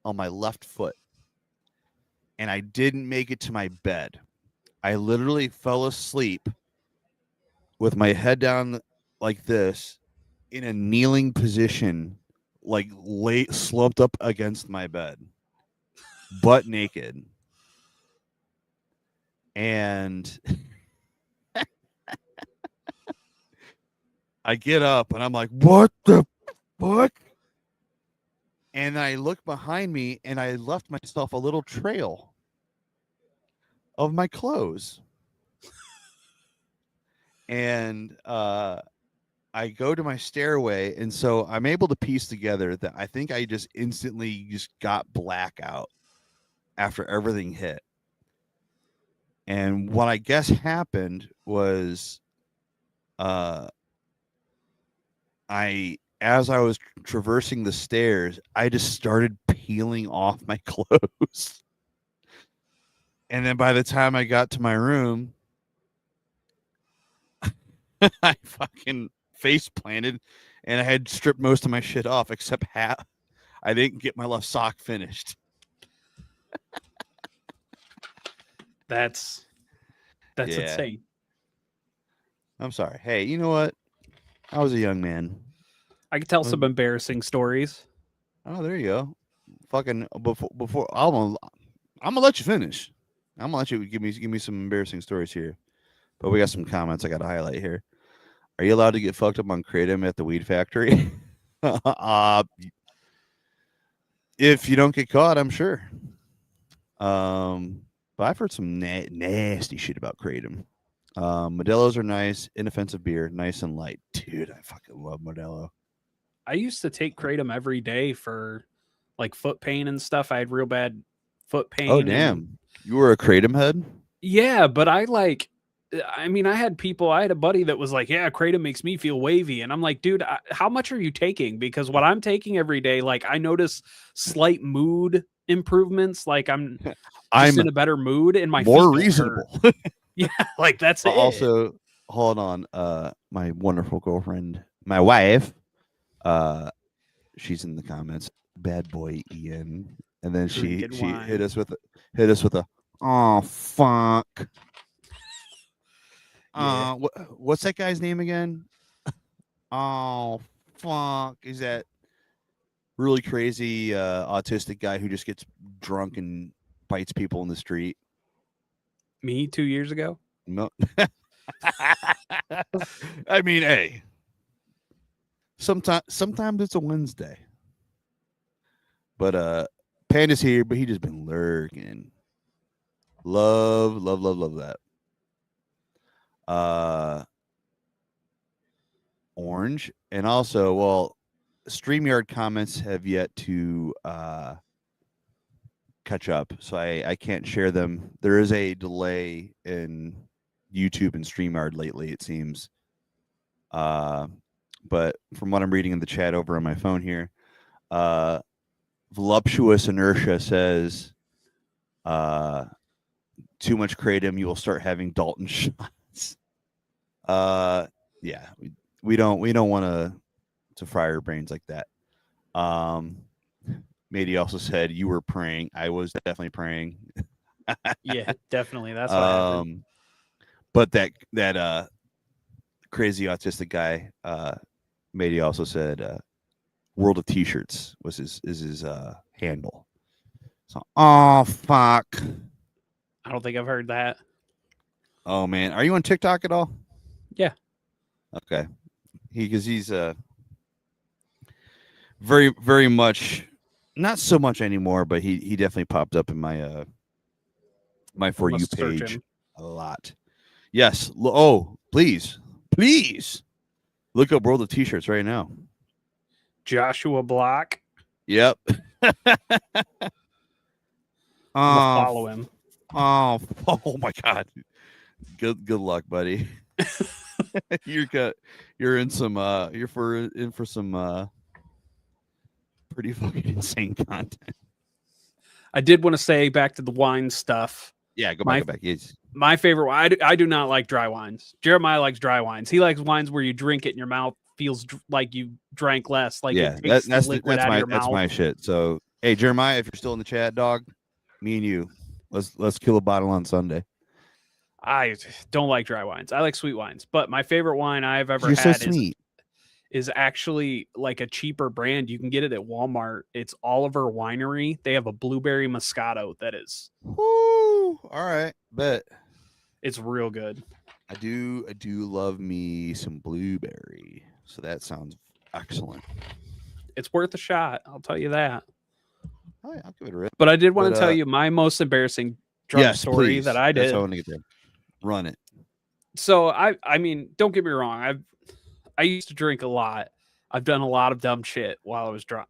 on my left foot. And I didn't make it to my bed. I literally fell asleep with my head down like this in a kneeling position, like slumped up against my bed. butt naked. And I get up and I'm like, what the fuck? And I look behind me and I left myself a little trail of my clothes. And I go to my stairway, and so I'm able to piece together that I think I just instantly just got blackout after everything hit. And what I guess happened was as I was traversing the stairs, I just started peeling off my clothes. And then by the time I got to my room, I fucking face planted and I had stripped most of my shit off except half. I didn't get my left sock finished. That's Yeah. insane. I'm sorry. Hey, you know what? I was a young man. I could tell some embarrassing stories. Oh, there you go. Fucking before I'm gonna let you finish. I'm gonna let you give me some embarrassing stories here. But we got some comments I gotta highlight here. Are you allowed to get fucked up on kratom at the weed factory? If you don't get caught, I'm sure. But I've heard some nasty shit about kratom. Modelo's are nice, inoffensive beer, nice and light. Dude, I fucking love Modelo. I used to take kratom every day for like foot pain and stuff. I had real bad foot pain. Oh damn, you were a kratom head? Yeah, but I had a buddy that was like, yeah, kratom makes me feel wavy. And I'm like, dude, how much are you taking? Because what I'm taking every day, like I notice slight mood improvements. Like I'm in a better mood and my more feet reasonable. Yeah, like that's it. Also, hold on. My wonderful girlfriend, my wife, she's in the comments. Bad boy Ian. And then she hit us with a oh fuck. Yeah. What's that guy's name again? Oh fuck. Is that really crazy autistic guy who just gets drunk and bites people in the street? Me 2 years ago? No. I mean, hey. Sometimes it's a Wednesday. But Panda's here, but he just been lurking. Love that. Orange. And also, well, StreamYard comments have yet to catch up, so I can't share them. There is a delay in YouTube and StreamYard lately, it seems. But from what I'm reading in the chat over on my phone here, Voluptuous Inertia says, too much kratom, you will start having Dalton shots. Yeah, we don't want to fry our brains like that. Matey also said you were praying. I was definitely praying. Yeah, definitely. That's what happened. But that crazy autistic guy, Matey also said World of T-shirts was his handle. So oh fuck. I don't think I've heard that. Oh man, are you on TikTok at all? Yeah. Okay. He's very, very much, not so much anymore, but he definitely popped up in my my For You page a lot. Yes. Oh, please look up World of T-shirts right now. Joshua Block. Yep. Follow him. Oh my God. Good luck, buddy. You're in some in for some pretty fucking insane content. I did want to say back to the wine stuff. Yeah, go back. Yes. My favorite wine. I do not like dry wines. Jeremiah likes dry wines. He likes wines where you drink it and your mouth feels like you drank less. Like yeah, that's my shit. So hey, Jeremiah, if you're still in the chat, dog, me and you, let's kill a bottle on Sunday. I don't like dry wines. I like sweet wines, but my favorite wine I've ever You're had so sweet. is actually like a cheaper brand. You can get it at Walmart. It's Oliver Winery. They have a blueberry Moscato that is. Woo! All right, bet. It's real good. I do love me some blueberry. So that sounds excellent. It's worth a shot. I'll tell you that. All right, I'll give it a rip. But I did want But, to tell you my most embarrassing drunk story please. that I That's did. what I want to get there. Run it. So I mean, don't get me wrong. I used to drink a lot. I've done a lot of dumb shit while I was drunk.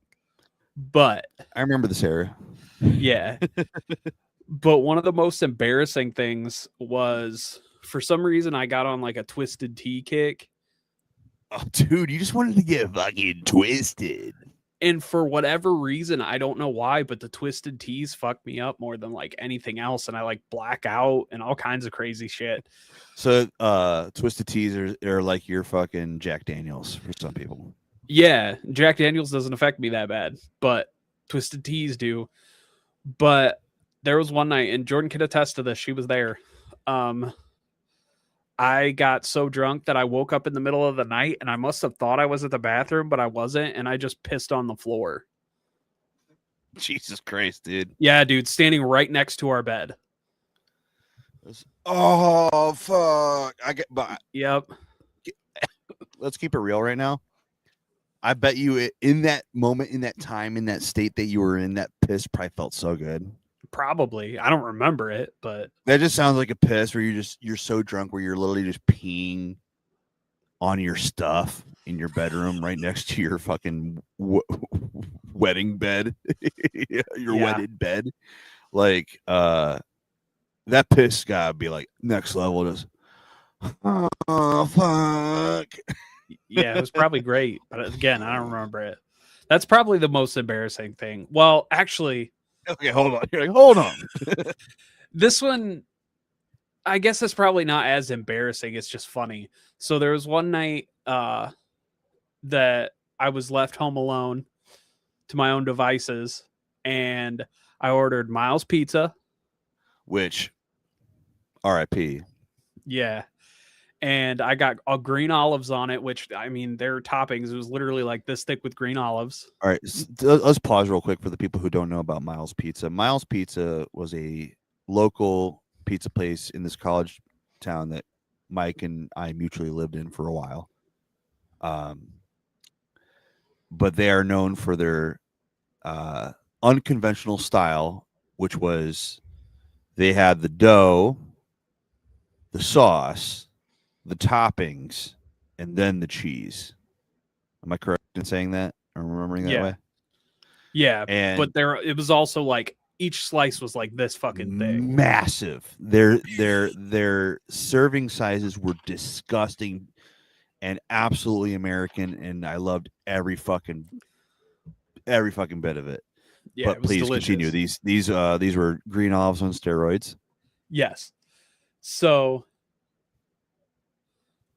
But I remember this era. yeah. But one of the most embarrassing things was, for some reason, I got on like a twisted tea kick. Oh, dude, you just wanted to get fucking twisted. And for whatever reason, I don't know why, but the twisted teas fuck me up more than like anything else. And I like black out and all kinds of crazy shit. So twisted teas are like your fucking Jack Daniels for some people. Yeah, Jack Daniels doesn't affect me that bad, but twisted teas do. But there was one night, and Jordan can attest to this, she was there. I got so drunk that I woke up in the middle of the night, and I must have thought I was at the bathroom, but I wasn't, and I just pissed on the floor. Jesus Christ, dude. Yeah, dude, standing right next to our bed. Oh fuck! Yep. Let's keep it real right now. I bet you in that moment, in that time, in that state that you were in, that piss probably felt so good. Probably. I don't remember it, but that just sounds like a piss where you're so drunk where you're literally just peeing on your stuff in your bedroom right next to your fucking wedding bed, your wedded bed. Like that piss gotta be like next level. Just oh fuck. Yeah, it was probably great, but again, I don't remember it. That's probably the most embarrassing thing. Well, actually, okay, hold on. You're like, hold on. This one, I guess it's probably not as embarrassing. It's just funny. So there was one night that I was left home alone to my own devices, and I ordered Miles Pizza. Which, R.I.P. Yeah. And I got green olives on it, which, I mean, their toppings, it was literally like this thick with green olives. All right, let's pause real quick for the people who don't know about Miles Pizza. Miles Pizza was a local pizza place in this college town that Mike and I mutually lived in for a while. But they are known for their unconventional style, which was they had the dough, the sauce, the toppings, and then the cheese. Am I correct in saying that? Or remembering that way? Yeah, and but it was also like each slice was like this fucking thing. Massive. Their serving sizes were disgusting and absolutely American, and I loved every fucking bit of it. Yeah, but please delicious. continue. These were green olives on steroids. Yes. So,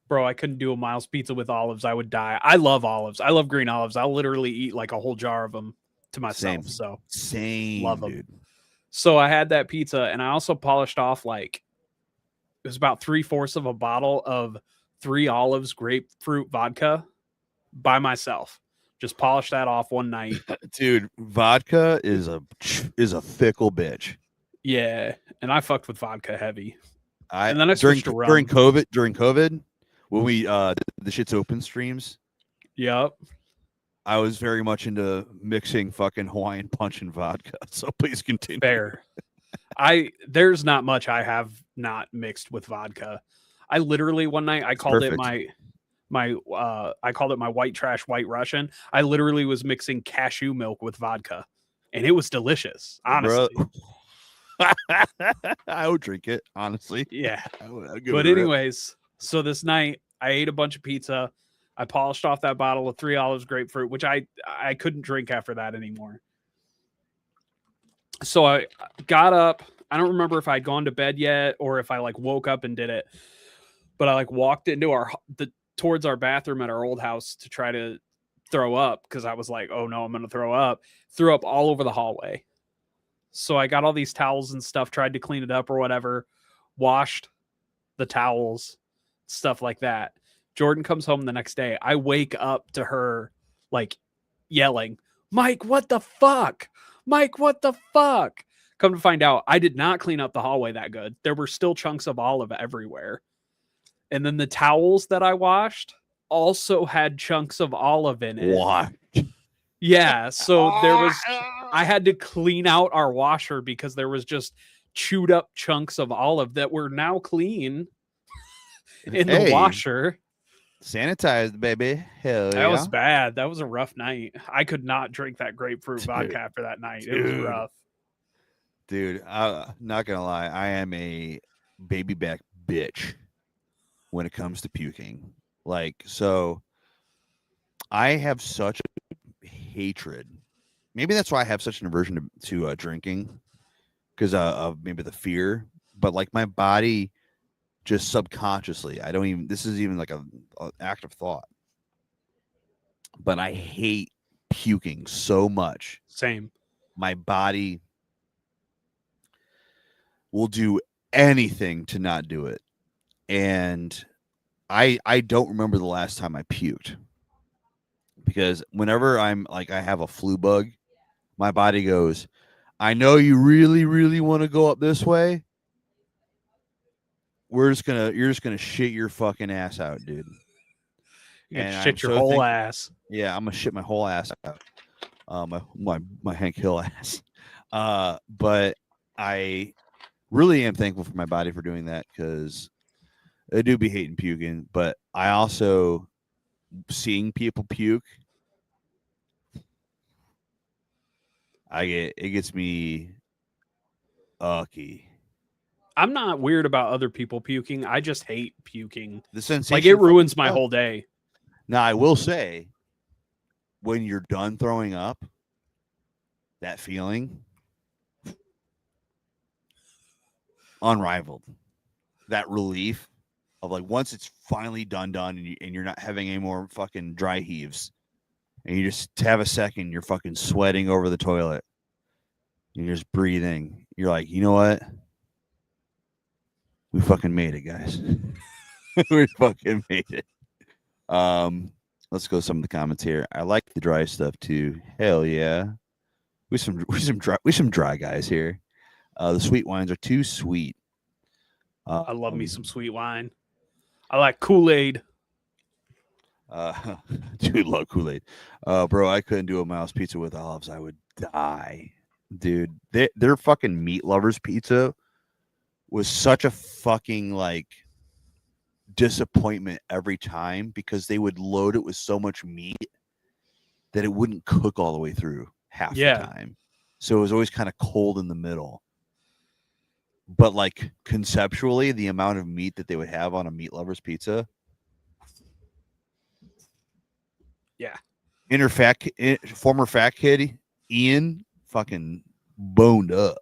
bro, I couldn't do a Miles Pizza with olives. I would die. I love olives. I love green olives. I'll literally eat like a whole jar of them to myself. Same, love them. Dude. So I had that pizza, and I also polished off like it was about 3/4 of a bottle of 3 Olives grapefruit vodka by myself. Just polished that off one night. Dude, vodka is a fickle bitch. Yeah, and I fucked with vodka heavy. And then I switched to rum. during COVID, when we the Shit's Open streams. Yep. I was very much into mixing fucking Hawaiian punch and vodka. So please continue. Fair. There's not much I have not mixed with vodka. I literally one night I called it my white trash white Russian. I literally was mixing cashew milk with vodka, and it was delicious. Honestly, I would drink it. Honestly, yeah. But anyways, so this night I ate a bunch of pizza. I polished off that bottle of 3 Olives grapefruit, which I couldn't drink after that anymore. So I got up. I don't remember if I'd gone to bed yet or if I like woke up and did it. But I like walked into towards our bathroom at our old house to try to throw up because I was like, oh no, I'm going to throw up. Threw up all over the hallway. So I got all these towels and stuff, tried to clean it up or whatever, washed the towels, stuff like that. Jordan comes home the next day. I wake up to her like yelling, Mike, what the fuck? Mike, what the fuck? Come to find out, I did not clean up the hallway that good. There were still chunks of olive everywhere. And then the towels that I washed also had chunks of olive in it. What? Yeah. So I had to clean out our washer because there was just chewed up chunks of olive that were now clean in the washer. Sanitized, baby. Hell yeah. That was bad. That was a rough night. I could not drink that grapefruit vodka after that night. It was rough. Dude, I'm not gonna lie. I am a baby back bitch when it comes to puking. Like, so I have such a hatred. Maybe that's why I have such an aversion to drinking, because of maybe the fear. But like my body, just subconsciously, I don't even. This is even like an act of thought. But I hate puking so much. Same. My body will do anything to not do it. And I don't remember the last time I puked, because whenever I'm like, I have a flu bug, my body goes, I know you really, really want to go up this way. You're just gonna shit your fucking ass out, dude. You can shit your whole ass. Yeah, I'm gonna shit my whole ass out. My Hank Hill ass. But I really am thankful for my body for doing that, because I do be hating puking, but I also, seeing people puke, it gets me ucky. I'm not weird about other people puking. I just hate puking. The sensation, like, it ruins my whole day. Now, I will say, when you're done throwing up, that feeling, unrivaled. That relief of like, once it's finally done, and you're not having any more fucking dry heaves, and you just have a second, you're fucking sweating over the toilet, you're just breathing. You're like, you know what? We fucking made it, guys. We fucking made it. Let's go some of the comments here. I like the dry stuff too. Hell yeah. We some dry guys here. The sweet wines are too sweet. I love me some sweet wine. I like Kool-Aid. Dude, love Kool-Aid. Bro, I couldn't do a Miles pizza with olives. I would die. Dude, their fucking meat lovers pizza was such a fucking like disappointment every time, because they would load it with so much meat that it wouldn't cook all the way through half the time. So it was always kind of cold in the middle. But like conceptually, the amount of meat that they would have on a meat lover's pizza. Yeah. Former fat kid, Ian, fucking boned up.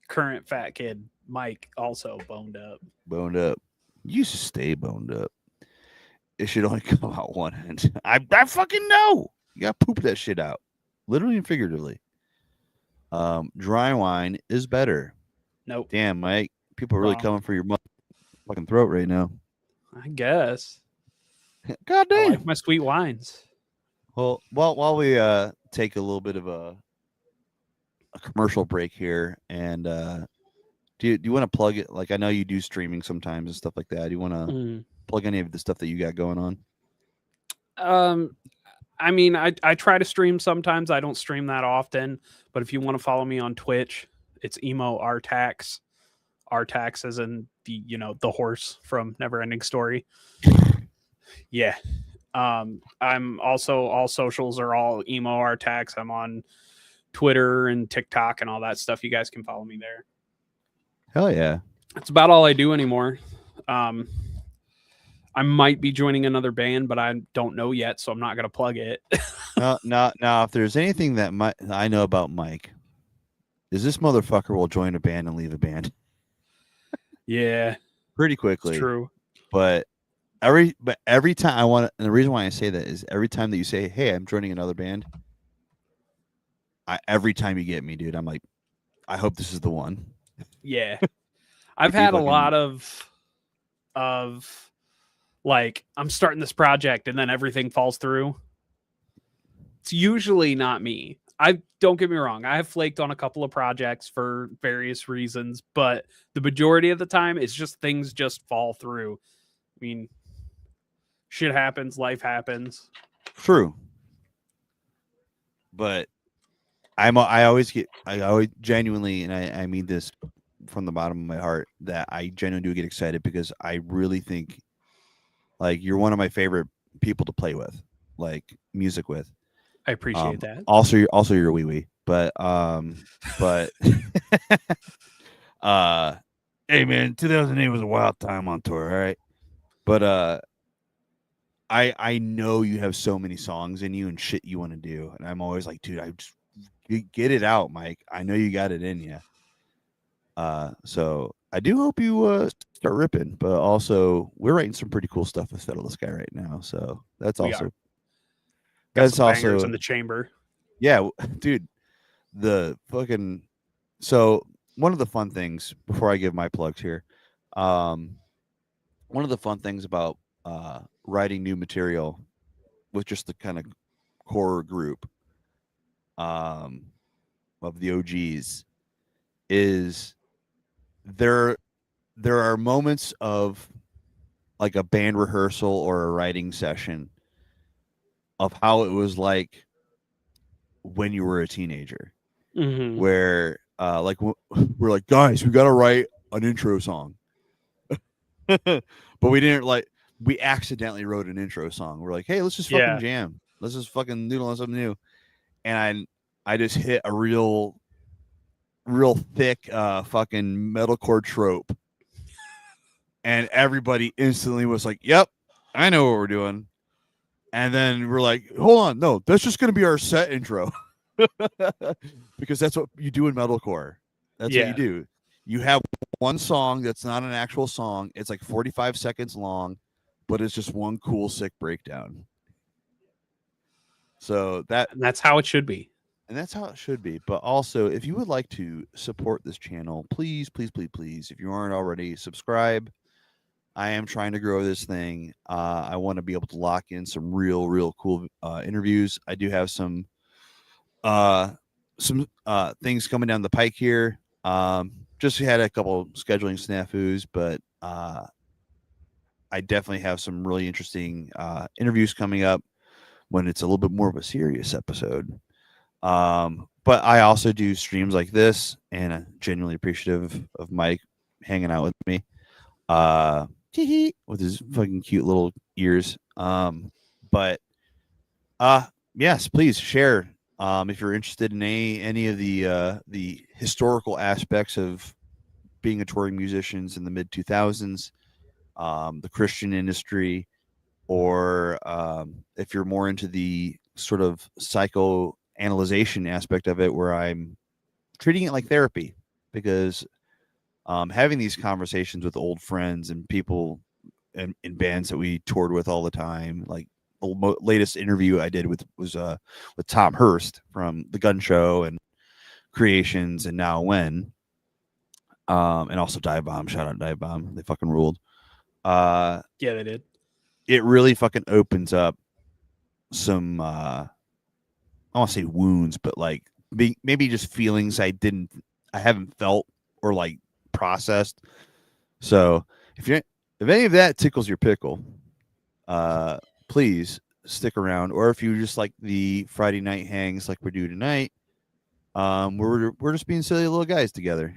Current fat kid, Mike, also boned up. Boned up. You used to stay boned up. It should only come out one end. I fucking know. You got to poop that shit out. Literally and figuratively. Dry wine is better. Nope. Damn, Mike. People are really coming for your fucking throat right now. I guess. God damn. I like my sweet wines. Well, while we take a little bit of a commercial break here, and do you want to plug it? Like, I know you do streaming sometimes and stuff like that. Do you want to plug any of the stuff that you got going on? I mean, I try to stream sometimes. I don't stream that often, but if you want to follow me on Twitch, it's emo Artax. Artax as in the horse from Neverending Story. Yeah. I'm also, all socials are all emo Artax. I'm on Twitter and TikTok and all that stuff. You guys can follow me there. Hell yeah. That's about all I do anymore. I might be joining another band, but I don't know yet, so I'm not going to plug it. No. If there's anything that I know about Mike, is this motherfucker will join a band and leave a band. Yeah. Pretty quickly. It's true. But every time and the reason why I say that is every time that you say, hey, I'm joining another band, every time you get me, dude, I'm like, I hope this is the one. Yeah. I've had a lot of Like, I'm starting this project and then everything falls through. It's usually not me. I don't get me wrong. I have flaked on a couple of projects for various reasons, but the majority of the time it's just things just fall through. I mean, shit happens, life happens. True. But I always genuinely, and I mean this from the bottom of my heart, that I genuinely do get excited because I really think like you're one of my favorite people to play with, like music with. I appreciate that. Also you're a wee wee, but hey man, 2008 was a wild time on tour, all right. But I know you have so many songs in you and shit you want to do, and I'm always like, dude, get it out, Mike. I know you got it in you. So I do hope you start ripping, but also we're writing some pretty cool stuff with Federalist Guy right now, so that's We also are. that's Some bangers also in the chamber. yeah, dude. The fucking so one of the fun things before I give my plugs here, one of the fun things about writing new material with just the kind of core group of the OGs is there are moments of like a band rehearsal or a writing session of how it was like when you were a teenager, Mhm. where like we're like, guys, we got to write an intro song. But we accidentally wrote an intro song. We're like, hey, let's just fucking Yeah. jam. Let's just fucking noodle on something new. And I just hit a real thick fucking metalcore trope. And everybody instantly was like, yep, I know what we're doing. And then we're like, hold on, no, that's just gonna be our set intro. Because that's what you do in metalcore. That's what you do. You have one song that's not an actual song. It's like 45 seconds long, but it's just one cool, sick breakdown. So And that's how it should be. And that's how it should be. But also, if you would like to support this channel, please, please, please, please, if you aren't already, subscribe. I am trying to grow this thing. I want to be able to lock in some real cool interviews. I do have some things coming down the pike here. Just had a couple scheduling snafus, but I definitely have some really interesting interviews coming up when it's a little bit more of a serious episode. But I also do streams like this, and I'm genuinely appreciative of Mike hanging out with me. With his fucking cute little ears. But yes, please share. If you're interested in any of the historical aspects of being a touring musicians in the mid 2000s, the Christian industry, or if you're more into the sort of psychoanalyzation aspect of it, where I'm treating it like therapy, because having these conversations with old friends and people in bands that we toured with all the time, like the latest interview I did was with Tom Hurst from the Gun Show and Creations and Now When, and also Dive Bomb. Shout out Dive Bomb, they fucking ruled. Yeah, they did. It really fucking opens up some I don't want to say wounds, but like maybe just feelings I haven't felt or like processed. So if any of that tickles your pickle, please stick around. Or if you just like the Friday night hangs like we do tonight, we're just being silly little guys together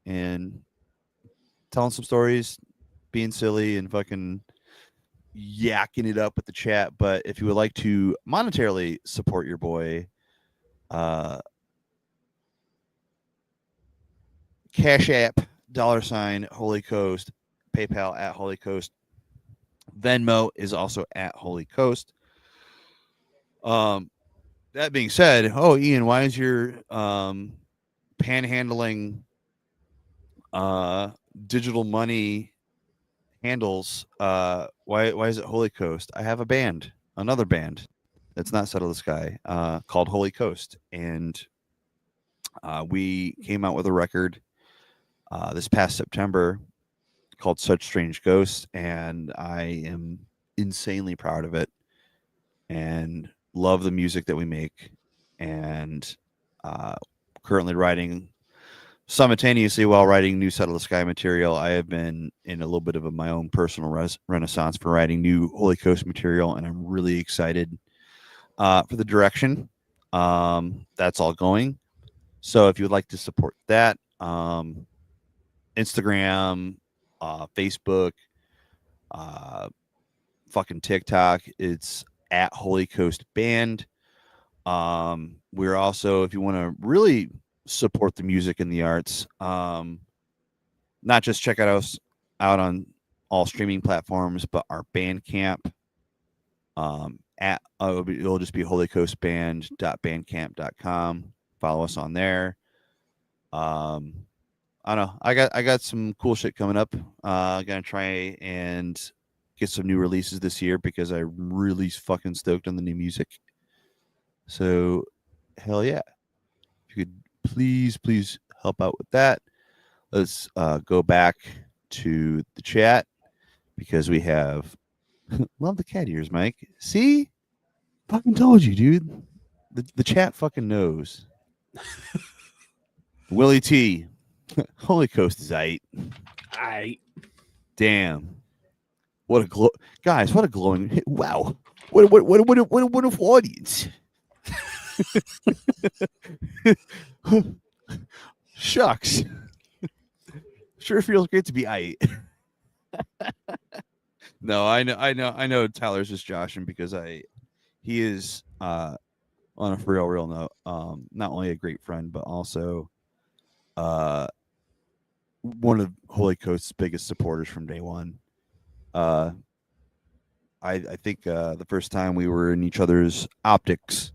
and telling some stories, being silly and fucking yakking it up with the chat. But if you would like to monetarily support your boy, Cash App, $ Holy Coast, PayPal at Holy Coast, Venmo is also at Holy Coast. That being said, Ian, why is your panhandling digital money handles why is it Holy Coast? I have another band that's not Settle the Sky, called Holy Coast, and we came out with a record this past September called Such Strange Ghosts, and I am insanely proud of it and love the music that we make. And currently writing simultaneously while writing new Set of the Sky material. I have been in a little bit of my own personal renaissance for writing new Holy Coast material, and I'm really excited for the direction that's all going. So if you would like to support that, Instagram, Facebook, fucking TikTok, it's at Holy Coast Band. We're also, if you want to really support the music and the arts, not just check us out on all streaming platforms, but our Bandcamp. It'll just be holycoastband.bandcamp.com. Follow us on there. I don't know. I got some cool shit coming up. Gonna try and get some new releases this year because I'm really fucking stoked on the new music. So, hell yeah! If you could please help out with that. Let's go back to the chat because we have love the cat ears, Mike. See, fucking told you, dude. The chat fucking knows. Willie T, Holy Coast is aight. Damn, what a guys! What a glowing wow! What a audience! Shucks. Sure feels great to be aight. No, I know Tyler's just joshing because he is on a real note, not only a great friend, but also one of Holy Coast's biggest supporters from day one. I think the first time we were in each other's optics,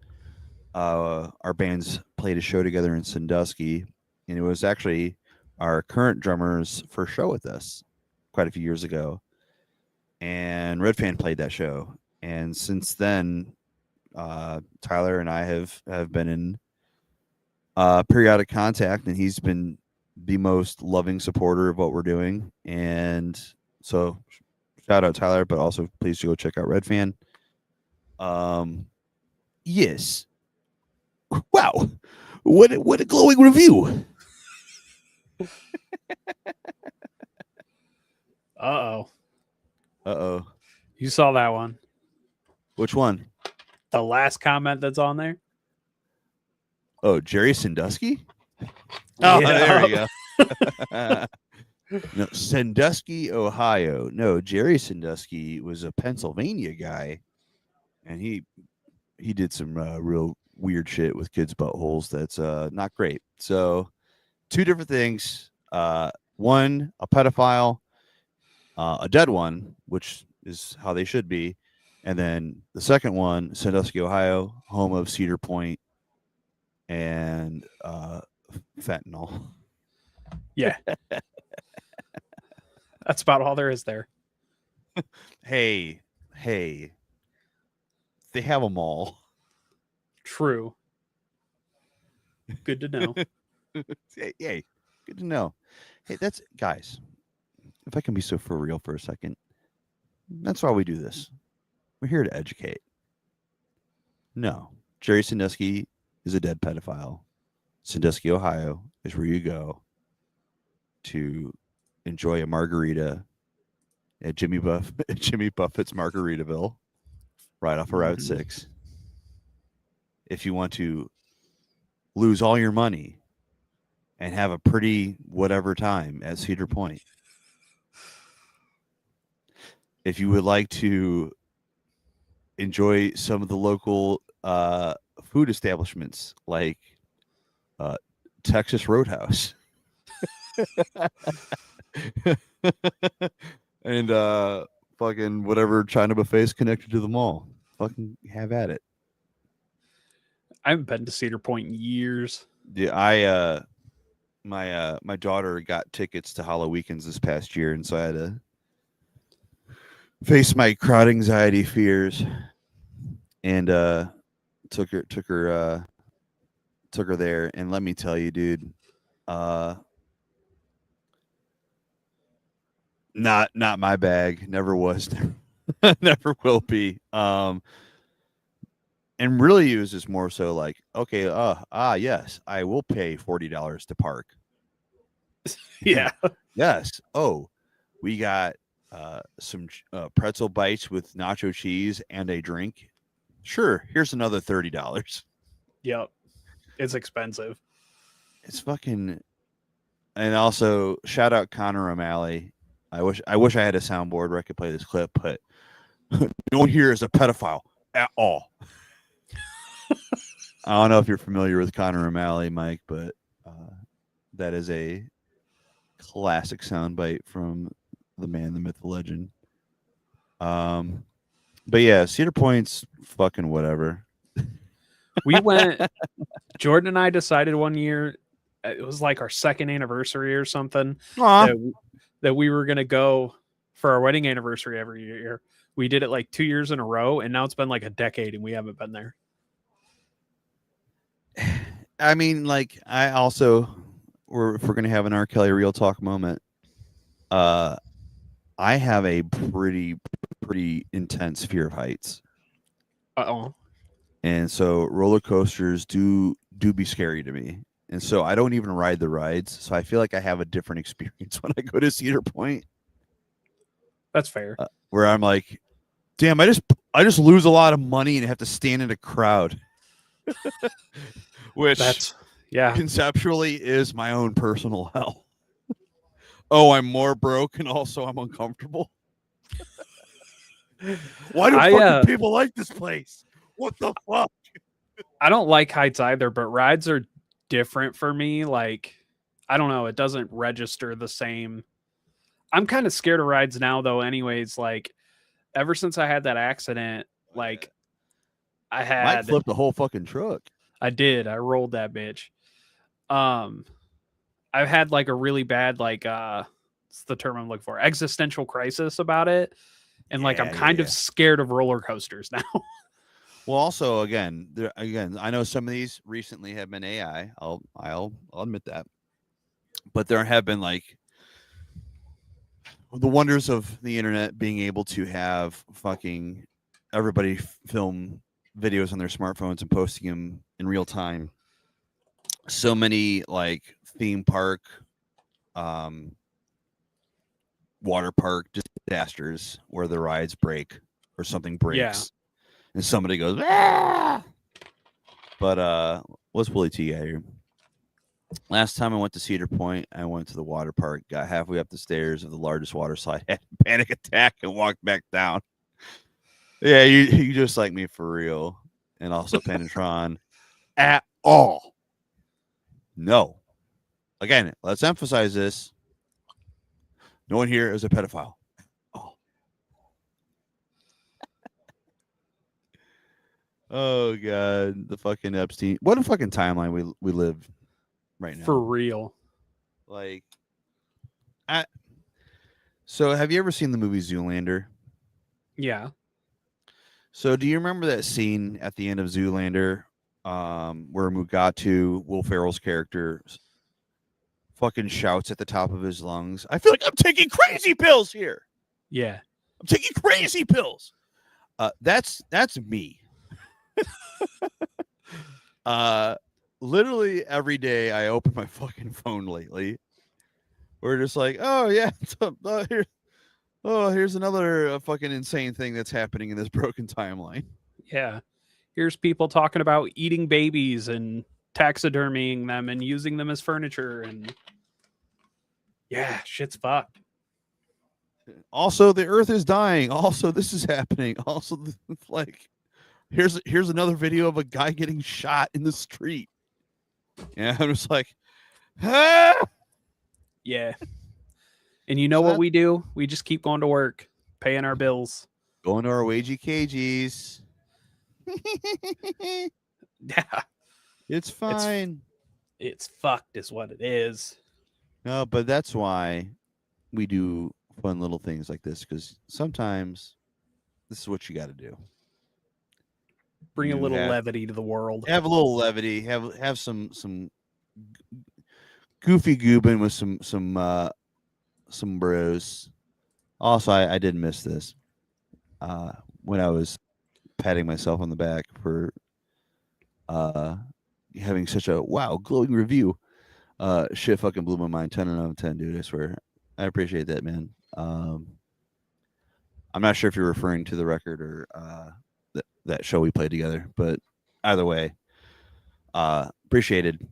our bands played a show together in Sandusky, and it was actually our current drummer's first show with us quite a few years ago. And Red Fan played that show, and since then, Tyler and I have been in periodic contact, and he's been the most loving supporter of what we're doing. And so, shout out Tyler, but also please go check out Red Fan. Yes. Wow, what a glowing review. Uh-oh. Uh-oh. You saw that one. Which one? The last comment that's on there. Oh, Jerry Sandusky? Oh, there we go. No, Sandusky, Ohio. No, Jerry Sandusky was a Pennsylvania guy, and he did some real weird shit with kids' buttholes that's not great. So, two different things. One, a pedophile, a dead one, which is how they should be. And then the second one, Sandusky, Ohio, home of Cedar Point and fentanyl. Yeah. That's about all there is there. Hey, they have them all. True. Good to know. Yay, good to know. Hey, that's guys. If I can be so for real for a second, that's why we do this. We're here to educate. No, Jerry Sandusky is a dead pedophile. Sandusky, Ohio, is where you go to enjoy a margarita at Jimmy Buffett's Margaritaville, right off of Route 6. If you want to lose all your money and have a pretty whatever time at Cedar Point. If you would like to enjoy some of the local food establishments like Texas Roadhouse and fucking whatever China buffets connected to the mall, fucking have at it. I haven't been to Cedar Point in years. Yeah, my daughter got tickets to Hollow Weekends this past year, and so I had to face my crowd anxiety fears, and took her there. And let me tell you, dude, Not my bag. Never was. Never will be. And really it was just more so like, okay, yes, I will pay $40 to park. Yeah. Yes. Oh, we got some pretzel bites with nacho cheese and a drink. Sure, here's another $30. Yep. It's expensive. It's fucking. And also, shout out Connor O'Malley. I wish I had a soundboard where I could play this clip, but no one here is a pedophile at all. I don't know if you're familiar with Connor O'Malley, Mike, but that is a classic soundbite from the man, the myth, the legend. But yeah, Cedar Point's fucking whatever. We went. Jordan and I decided one year, it was like our second anniversary or something, that we were gonna go for our wedding anniversary every year. We did it like 2 years in a row, and now it's been like a decade, and we haven't been there. I mean, like, I also, if we're gonna have an R. Kelly real talk moment, I have a pretty intense fear of heights. Uh-oh. And so roller coasters do be scary to me. And so I don't even ride the rides. So I feel like I have a different experience when I go to Cedar Point. That's fair. Where I'm like, damn, I just lose a lot of money and have to stand in a crowd. Which conceptually is my own personal hell. Oh, I'm more broke and also I'm uncomfortable. Why do fucking people like this place? What the fuck? I don't like heights either, but rides are different for me. Like, I don't know. It doesn't register the same. I'm kind of scared of rides now, though, anyways. Like, ever since I had that accident, like, Mike flipped the whole fucking truck. I did. I rolled that bitch. I've had like a really bad, like, what's the term I'm looking for? Existential crisis about it. And like, I'm kind of scared of roller coasters now. Well, also, again, I know some of these recently have been AI. I'll admit that, but there have been like the wonders of the internet being able to have fucking everybody film videos on their smartphones and posting them in real time. So many like theme park, water park disasters where the rides break or something breaks. Yeah. And somebody goes, ah! But let's bully T guy here. Last time I went to Cedar Point, I went to the water park, got halfway up the stairs of the largest water slide, had a panic attack, and walked back down. Yeah, you just like me for real. And also Penetron at all. No. Again, let's emphasize this. No one here is a pedophile. Oh god, the fucking Epstein. What a fucking timeline we live right now. For real. Like, so have you ever seen the movie Zoolander? Yeah. So do you remember that scene at the end of Zoolander, where Mugatu, Will Ferrell's character, fucking shouts at the top of his lungs, "I feel like I'm taking crazy pills here. Yeah. I'm taking crazy pills." That's me. Literally every day I open my fucking phone lately. We're just like, oh yeah, here's another fucking insane thing that's happening in this broken timeline. Yeah. Here's people talking about eating babies and taxidermying them and using them as furniture, and yeah, shit's fucked. Also, the earth is dying. Also, this is happening. Also, like, here's another video of a guy getting shot in the street. Yeah, I'm just like, ah! Yeah. And you know what we do? We just keep going to work, paying our bills. Going to our wagey cages. Yeah. It's fine. It's fucked is what it is. No, but that's why we do fun little things like this, because sometimes this is what you got to do. Bring a little levity to the world. Have a little levity. Have some goofy goobin with some bros. Also, I did miss this when I was patting myself on the back for having such a glowing review. Shit fucking blew my mind. 10 out of 10, dude. I swear. I appreciate that, man. I'm not sure if you're referring to the record or that show we played together, but either way, appreciated.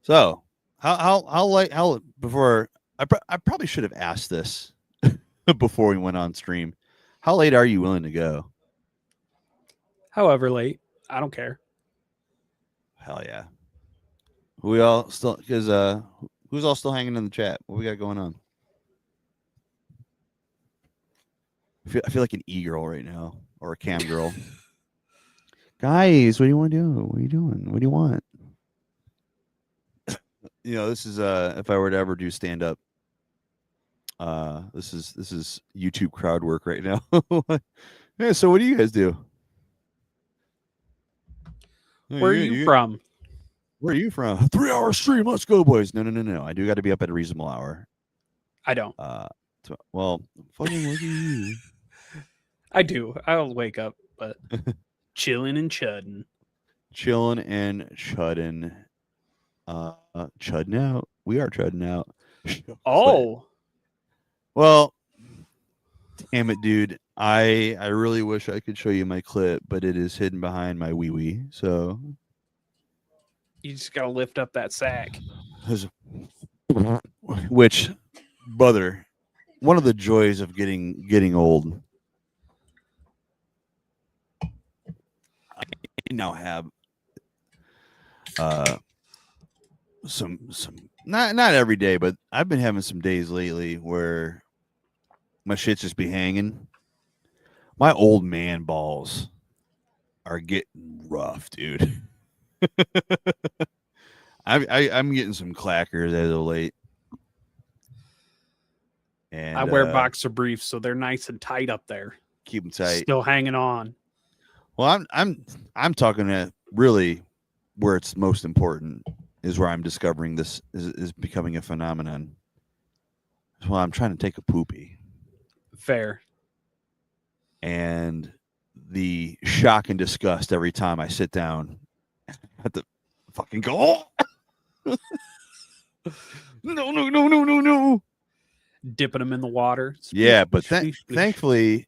So, how before I probably should have asked this before we went on stream. How late are you willing to go? However late, I don't care. Hell yeah. We all still because who's all still hanging in the chat? What we got going on? I feel like an e-girl right now or a cam girl. Guys, what do you want to do? What are you doing? What do you want? You know, this is if I were to ever do stand up, this is YouTube crowd work right now. Yeah, so what do you guys do? Where are you from? Where are you from? 3-hour stream. Let's go, boys. No. I do got to be up at a reasonable hour. I don't. Well, fucking look at you. I do. I'll wake up, but chilling and chudding. Chilling and chudding. Chudding out. We are chudding out. Oh. Well, damn it, dude. I really wish I could show you my clip, but it is hidden behind my wee. So you just gotta lift up that sack. Which, brother, one of the joys of getting old. I now have some not every day, but I've been having some days lately where my shit's just be hanging. My old man balls are getting rough, dude. I'm getting some clackers as of late. And I wear boxer briefs, so they're nice and tight up there. Keep them tight. Still hanging on. Well, I'm talking at really where it's most important is where I'm discovering this is becoming a phenomenon. Well, I'm trying to take a poopy. Fair. And the shock and disgust every time I sit down at the fucking go. No. Dipping them in the water. Yeah, but thankfully,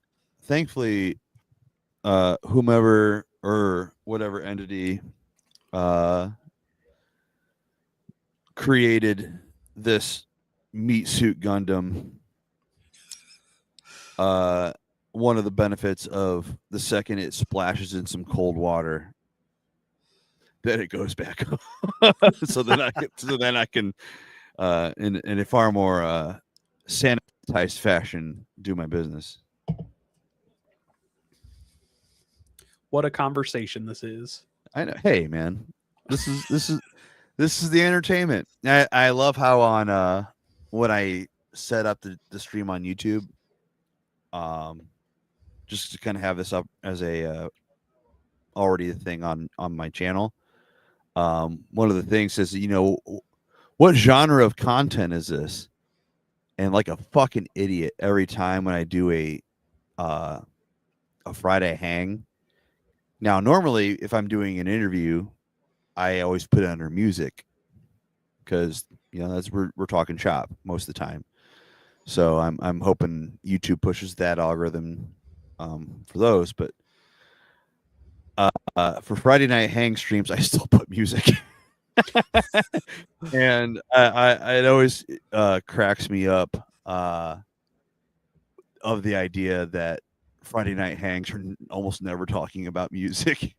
whomever or whatever entity created this meat suit Gundam, one of the benefits of the second it splashes in some cold water, then it goes back up. so then I can in a far more sanitized fashion do my business. What a conversation this is. I know. Hey, man, this is the entertainment. I love how on when I set up the stream on YouTube, just to kind of have this up as a already a thing on my channel. One of the things is, what genre of content is this? And like a fucking idiot, every time when I do a Friday hang. Now, normally, if I'm doing an interview, I always put it under music because that's we're talking shop most of the time. So I'm hoping YouTube pushes that algorithm for those. But for Friday night hang streams, I still put music. And it always cracks me up of the idea that Friday night hangs are almost never talking about music.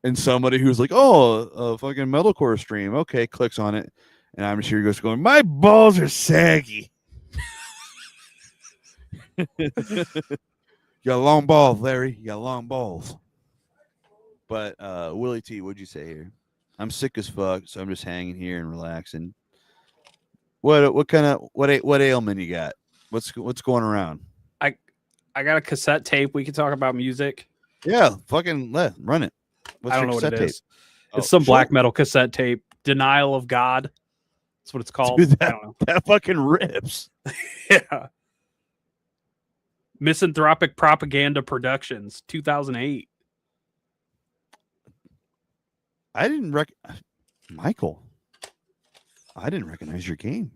And somebody who's like, oh, a fucking metalcore stream. Okay, clicks on it. And I'm sure he goes going, my balls are saggy. You got long balls, Larry. You got long balls. But Willie T, what'd you say here? I'm sick as fuck, so I'm just hanging here and relaxing. What ailment you got? What's going around? I got a cassette tape. We can talk about music. Yeah, fucking run it. What's I don't your know what cassette it tape? is. It's some black metal cassette tape. Denial of God. That's what it's called. Dude, I don't know. That fucking rips. Yeah. Misanthropic Propaganda Productions, 2008. I didn't Michael. I didn't recognize your game.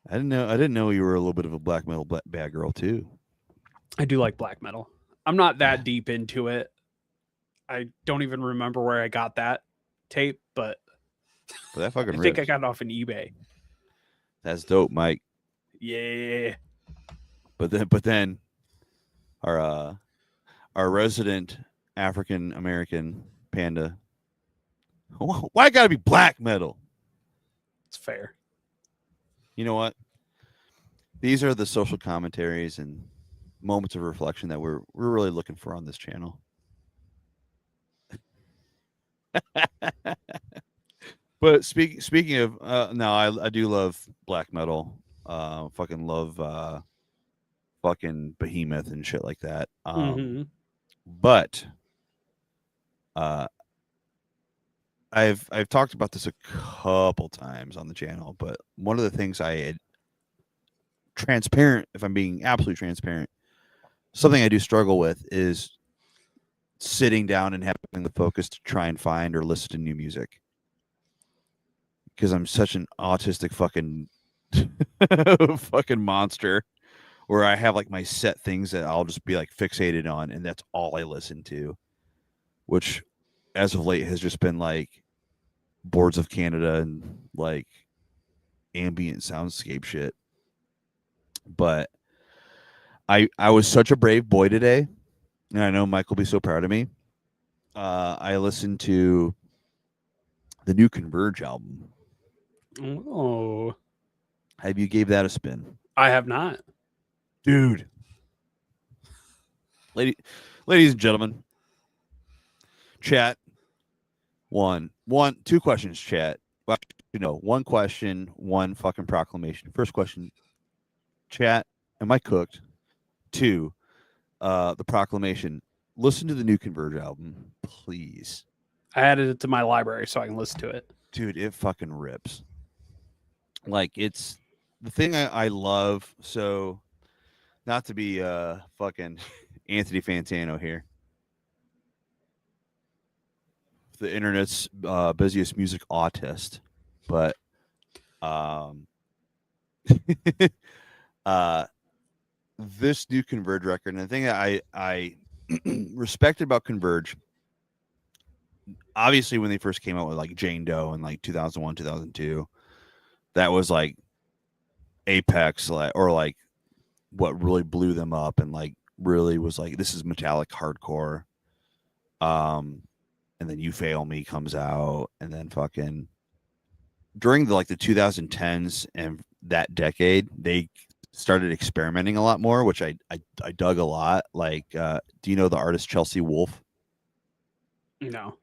I didn't know you were a little bit of a black metal bad girl too. I do like black metal. I'm not that deep into it. I don't even remember where I got that tape, but that fucking I think I rips. got it off an eBay. That's dope, Mike. Yeah. But then our resident African American panda. Why gotta be black metal? It's fair. You know what? These are the social commentaries and moments of reflection that we're really looking for on this channel. But speaking of no, I do love black metal. Fucking love fucking Behemoth and shit like that. But I've talked about this a couple times on the channel, but one of the things I had transparent, if I'm being absolutely transparent, something I do struggle with is sitting down and having the focus to try and find or listen to new music. Because I'm such an autistic fucking fucking monster where I have like my set things that I'll just be like fixated on, and that's all I listen to, which as of late has just been like Boards of Canada and like ambient soundscape shit. But I was such a brave boy today, and I know Mike will be so proud of me. I listened to the new Converge album. Oh, Have you gave that a spin? I have not. Dude. Ladies and gentlemen, chat. Two questions, chat. Well, one question, one fucking proclamation. First question, chat, am I cooked? 2, the proclamation. Listen to the new Converge album, please. I added it to my library so I can listen to it. Dude, it fucking rips. Like, it's the thing I love. So, not to be fucking Anthony Fantano here, the internet's busiest music autist, but this new Converge record, and the thing that I respected about Converge, obviously when they first came out with like Jane Doe in like 2001, 2002, that was like apex, or like what really blew them up, and like really was like, this is metallic hardcore. And then You Fail Me comes out, and then fucking during the 2010s and that decade, they started experimenting a lot more, which I dug a lot. Like, do you know the artist Chelsea Wolfe? No.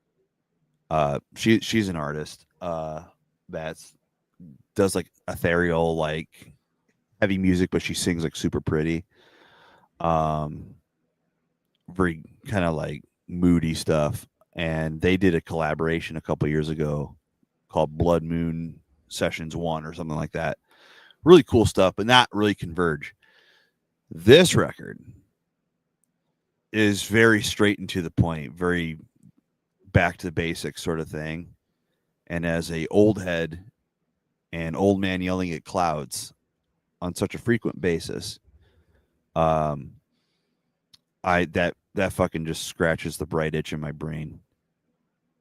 She's an artist that does like ethereal, like heavy music, but she sings like super pretty. Very kind of like moody stuff. And they did a collaboration a couple years ago called Blood Moon Sessions 1 or something like that. Really cool stuff, but not really Converge. This record is very straight and to the point, very back to the basics sort of thing. And as a old head and old man yelling at clouds on such a frequent basis, that fucking just scratches the bright itch in my brain.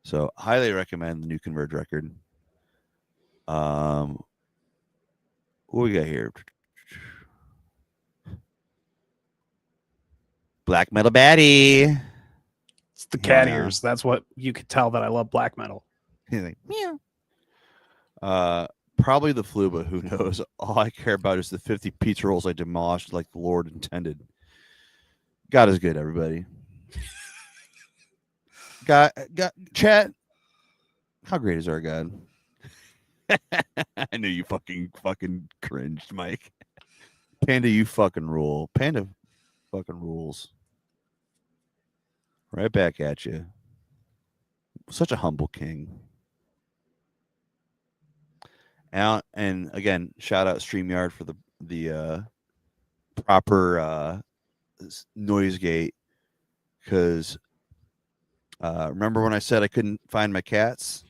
So highly recommend the new Converge record. What we got here? Black Metal Baddie. It's the cat ears. That's what you could tell that I love black metal. He's like, meow. Probably the flu, but who knows? All I care about is the 50 pizza rolls I demolished like the Lord intended. God is good, everybody. God, chat. How great is our God? I knew you fucking cringed, Mike. Panda, you fucking rule. Panda fucking rules. Right back at you. Such a humble king. And again, shout out StreamYard for the proper noise gate because remember when I said I couldn't find my cats?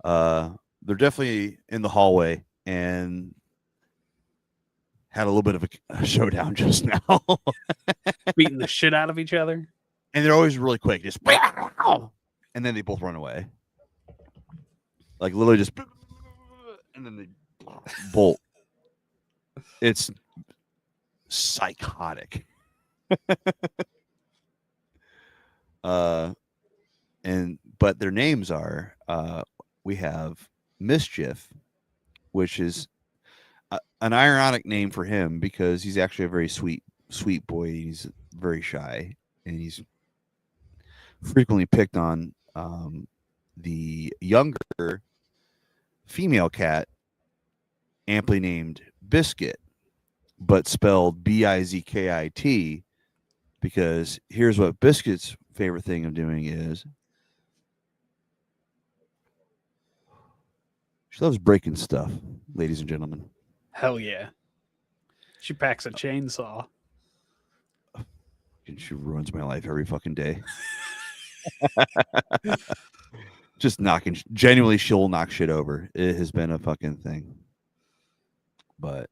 They're definitely in the hallway and had a little bit of a showdown just now. Beating the shit out of each other. And they're always really quick, just and then they both run away. Like literally just and then they bolt. It's psychotic. But their names are we have Mischief, which is an ironic name for him because he's actually a very sweet boy. He's very shy and he's frequently picked on. The younger female cat, amply named Biscuit, but spelled Bizkit, because here's what Biscuit's favorite thing of doing is she loves breaking stuff, ladies and gentlemen. Hell yeah. She packs a chainsaw. And she ruins my life every fucking day. Just knocking, genuinely, she'll knock shit over. It has been a fucking thing. But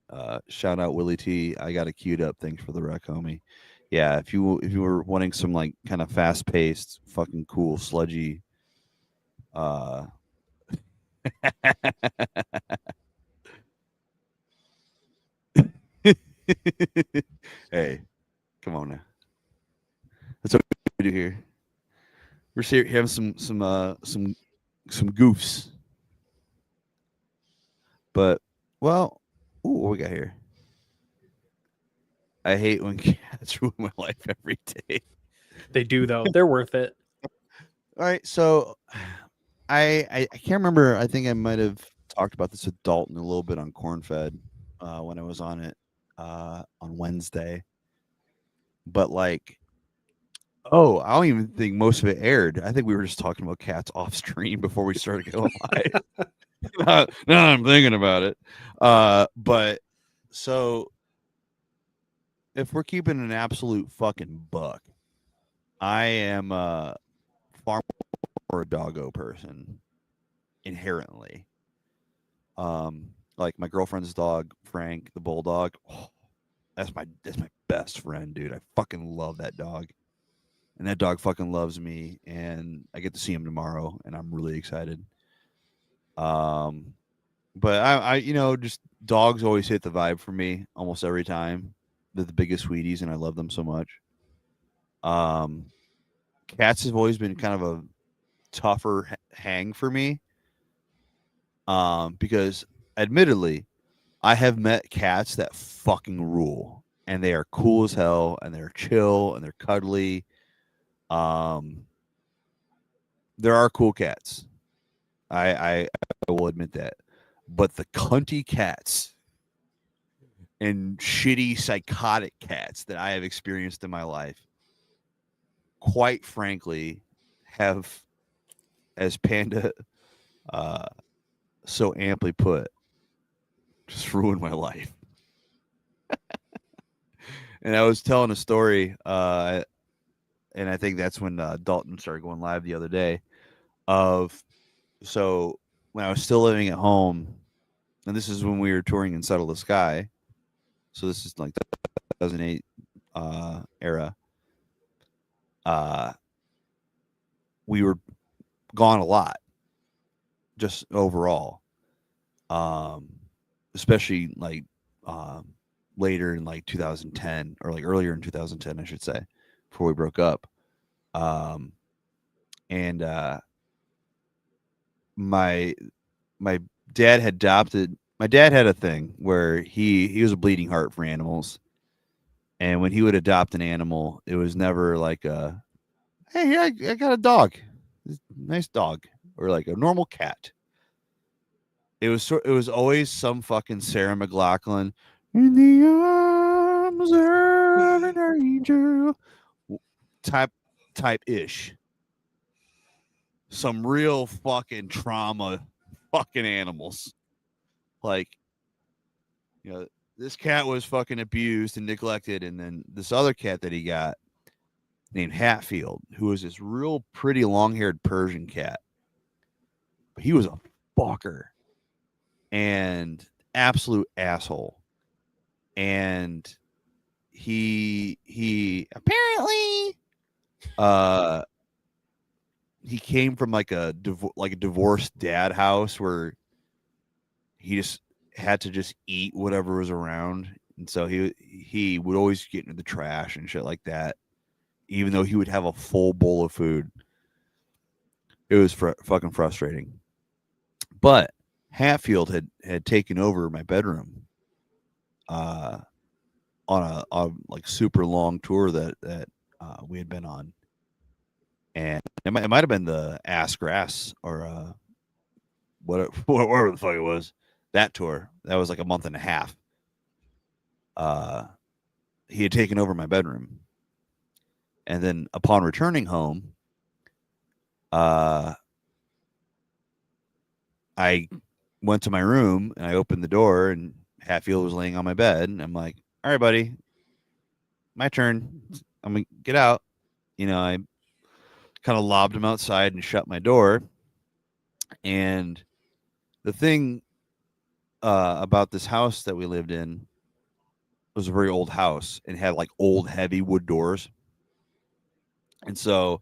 shout out Willie T. I got it queued up. Thanks for the rec, homie. Yeah, if you were wanting some like kind of fast paced, fucking cool, sludgy, hey, come on now. That's what we do here. We're having some goofs. But well, ooh, what we got here? I hate when cats ruin my life every day. They do though. They're worth it. All right, so I can't remember. I think I might have talked about this with Dalton a little bit on Cornfed when I was on it on Wednesday. But like, oh, I don't even think most of it aired. I think we were just talking about cats off stream before we started going live. Now I'm thinking about it. But so if we're keeping an absolute fucking buck, I am far more a doggo person inherently. Like my girlfriend's dog, Frank, the bulldog. Oh, that's my best friend, dude. I fucking love that dog. And that dog fucking loves me, and I get to see him tomorrow, and I'm really excited. But I just dogs always hit the vibe for me almost every time. They're the biggest sweeties, and I love them so much. Cats have always been kind of a tougher hang for me. Because admittedly, I have met cats that fucking rule, and they are cool as hell, and they're chill, and they're cuddly. There are cool cats. I will admit that. But the cunty cats and shitty psychotic cats that I have experienced in my life, quite frankly, have, as Panda so amply put, just ruined my life. And I was telling a story, and I think that's when Dalton started going live the other day, so when I was still living at home, and this is when we were touring in Settle the Sky, so this is like the 2008 era, we were gone a lot, just overall, especially like later in like 2010, or like earlier in 2010, I should say, before we broke up. And my dad had adopted. My dad had a thing where he was a bleeding heart for animals, and when he would adopt an animal, it was never like a, hey, I got a dog, nice dog, or like a normal cat. It was always some fucking Sarah McLachlan, in the arms of an angel, type ish. Some real fucking trauma fucking animals. Like, this cat was fucking abused and neglected, and then this other cat that he got named Hatfield, who was this real pretty long-haired Persian cat. But he was a fucker and absolute asshole. And he apparently he came from like a divorced dad house where he just had to just eat whatever was around, and so he would always get into the trash and shit like that, even though he would have a full bowl of food. It was fucking frustrating. But Hatfield had taken over my bedroom on a like super long tour that we had been on, and it might have been the Ass Grass or whatever the fuck it was. That tour, that was like a month and a half. He had taken over my bedroom, and then upon returning home, I went to my room and I opened the door, and Hatfield was laying on my bed, and I'm like, "All right, buddy, my turn. I'm gonna get out." You know, I kind of lobbed him outside and shut my door. And the thing about this house that we lived in was a very old house and had like old heavy wood doors. And so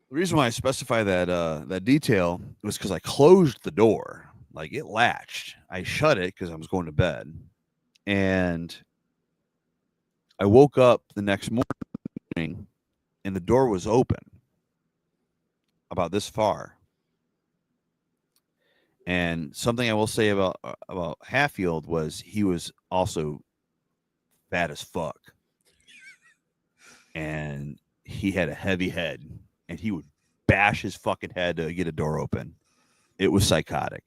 the reason why I specify that detail was because I closed the door, like it latched. I shut it because I was going to bed, and I woke up the next morning and the door was open about this far. And something I will say about Hatfield was he was also fat as fuck, and he had a heavy head, and he would bash his fucking head to get a door open. It was psychotic.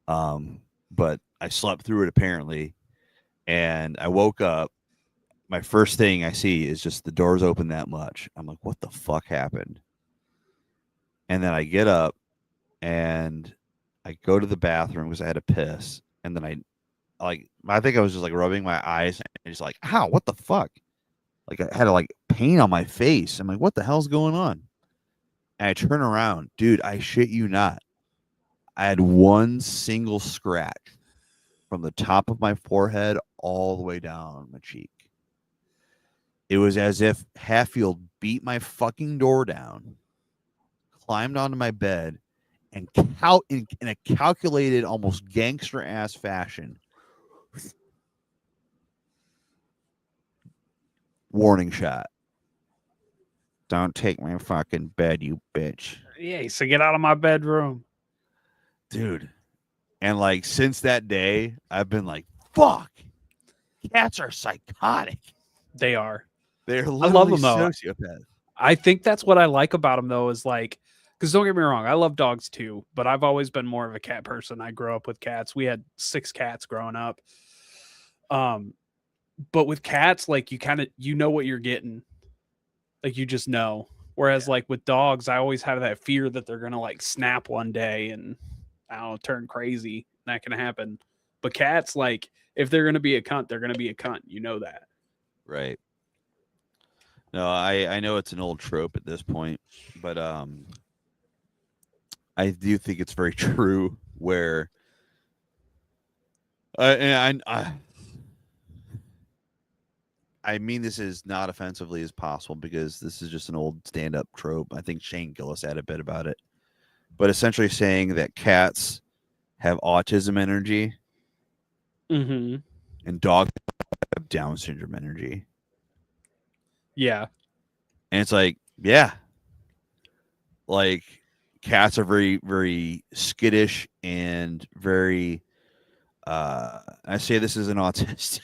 But I slept through it apparently, and I woke up. My first thing I see is just the doors open that much. I'm like, what the fuck happened? And then I get up and I go to the bathroom because I had to piss, and then I think I was just like rubbing my eyes and just like, ow, what the fuck? Like I had like pain on my face. I'm like, what the hell's going on? And I turn around, dude. I shit you not. I had one single scratch from the top of my forehead all the way down my cheek. It was as if Hatfield beat my fucking door down, climbed onto my bed, and in a calculated, almost gangster ass fashion, warning shot. Don't take my fucking bed, you bitch. Yeah, so get out of my bedroom. Dude. And like since that day, I've been like, fuck. Cats are psychotic. They are. They're I literally love them though. sociopaths. I think that's what I like about them though, is like, because don't get me wrong, I love dogs too, but I've always been more of a cat person. I grew up with cats. We had 6 cats growing up. But with cats, like you know what you're getting. Like you just know. Whereas like with dogs, I always have that fear that they're gonna like snap one day and I don't know, turn crazy. That can happen. But cats, like, if they're gonna be a cunt, they're gonna be a cunt. You know that. Right. No, I know it's an old trope at this point, but I do think it's very true where I mean this is not offensively as possible because this is just an old stand-up trope. I think Shane Gillis had a bit about it. But essentially saying that cats have autism energy and dogs have Down syndrome energy. Yeah. And it's like, yeah. Like cats are very, very skittish and very I say this as an autist.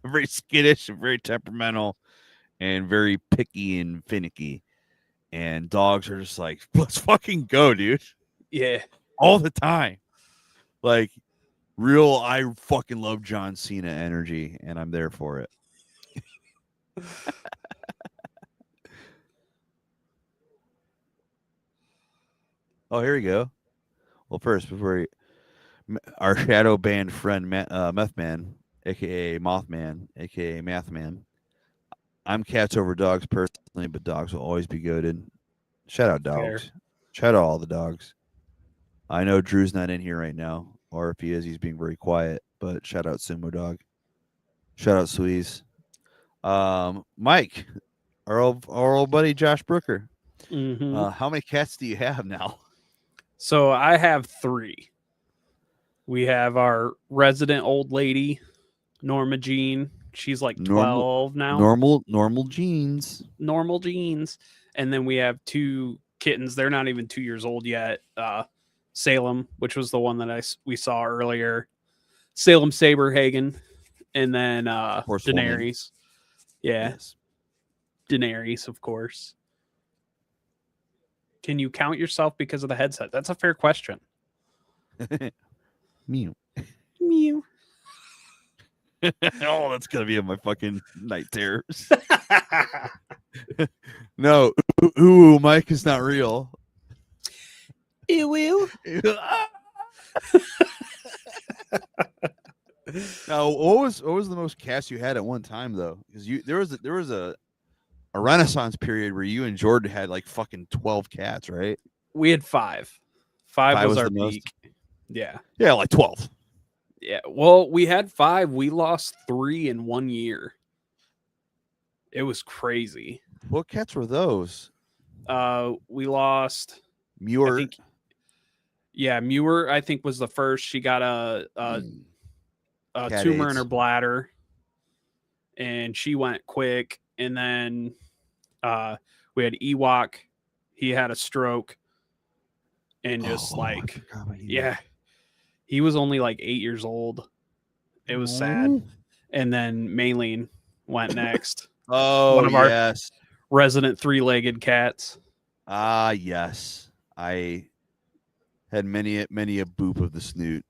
Very skittish and very temperamental and very picky and finicky. And dogs are just like, let's fucking go, dude. Yeah. All the time. Like real, I fucking love John Cena energy, and I'm there for it. Oh, here we go. Well, first, before our shadow band friend, Meth Man, aka Mothman, aka Math Man. I'm cats over dogs personally, but dogs will always be goated. Shout out dogs. Fair. Shout out all the dogs. I know Drew's not in here right now, or if he is, he's being very quiet. But shout out Sumo Dog. Shout out Sweeze. Mike, our old buddy Josh Brooker. Mhm. How many cats do you have now? So I have 3. We have our resident old lady, Norma Jean. She's like 12 now. Normal genes. Normal genes. And then we have 2 kittens. They're not even 2 years old yet. Salem, which was the one that we saw earlier. Salem Saberhagen. And then Daenerys. Yeah. Yes. Daenerys, of course. Can you count yourself because of the headset? That's a fair question. Mew. Mew. Oh, that's gonna be in my fucking night terrors. No, ooh, Mike is not real. Ew. Now, what was the most cats you had at one time though? Because there was a renaissance period where you and Jordan had like fucking 12 cats, right? We had 5. 5 was our the most? peak. Yeah. Yeah, like 12. Yeah. Well, we had 5. We lost 3 in 1 year. It was crazy. What cats were those? We lost Muir. Muir, I think, was the first. She got a Cat tumor in AIDS. her bladder, and she went quick. And then we had Ewok. He had a stroke, and just he was only like 8 years old. It was sad. And then Maylene went next. Oh, one of our yes. resident 3-legged cats. Ah, yes. I had many a boop of the snoot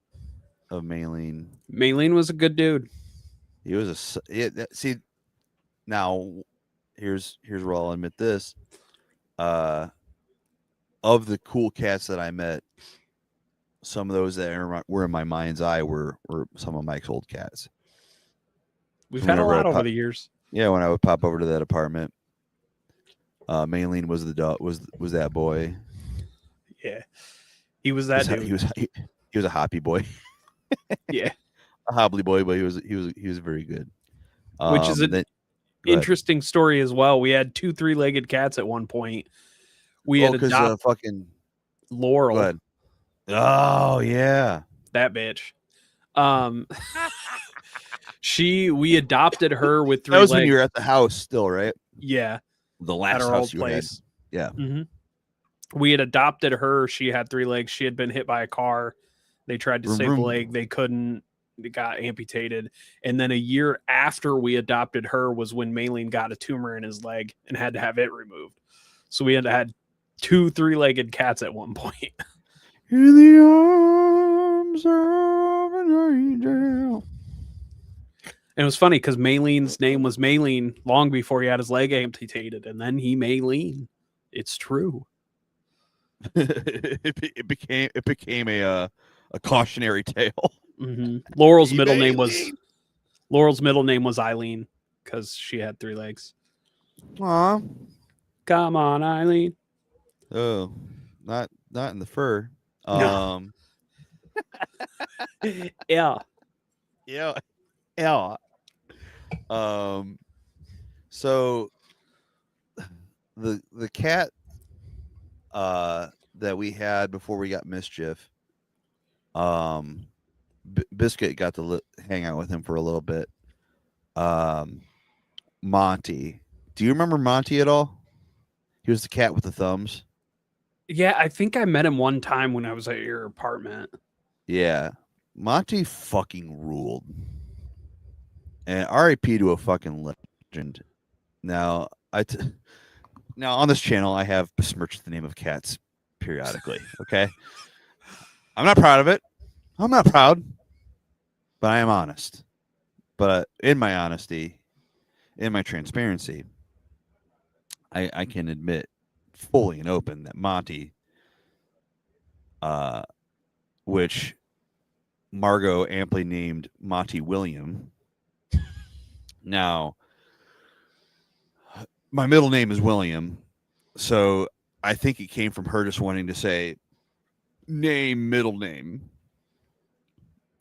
of Maylene. Maylene was a good dude. He was see. Now, here's where I'll admit this. Of the cool cats that I met, some of those that were in my mind's eye were some of Mike's old cats. We've had a lot over the years. Yeah, when I would pop over to that apartment, Maylene was the dog. Was that boy? Yeah, he was that dude. He was a hoppy boy. Yeah, a hobbly boy, but he was very good. Which is an interesting story as well. We had 2 3-legged cats at one point. We had adopted fucking Laurel. Go ahead. Oh yeah, that bitch. We adopted her with 3 That was legs. when you were at the house still, right? Yeah, the last at our house old you place. had. Yeah. Mm-hmm. We had adopted her. She had 3 legs. She had been hit by a car. They tried to save a leg. They couldn't. It got amputated. And then a year after we adopted her was when Maylene got a tumor in his leg and had to have it removed. So we had 2 3-legged cats at one point. In the arms of an angel. And it was funny because Maylene's name was Maylene long before he had his leg amputated, and then he Maylene. It's true. it became a cautionary tale. Mm-hmm. Laurel's middle name was Eileen because she had 3 legs. Aw. Come on, Eileen. Oh, not in the fur. No. Yeah. So the cat that we had before we got Mischief, Biscuit got to hang out with him for a little bit. Monty, do you remember Monty at all? He was the cat with the thumbs. Yeah, I think I met him one time when I was at your apartment. Yeah, Monty fucking ruled. And RIP to a fucking legend. Now, now on this channel, I have besmirched the name of cats periodically. Okay, I'm not proud of it. I'm not proud, but I am honest. But in my honesty, in my transparency, I can admit fully and open that Monty, which Margot amply named Monty William. Now, my middle name is William, so I think it came from her just wanting to say name, middle name,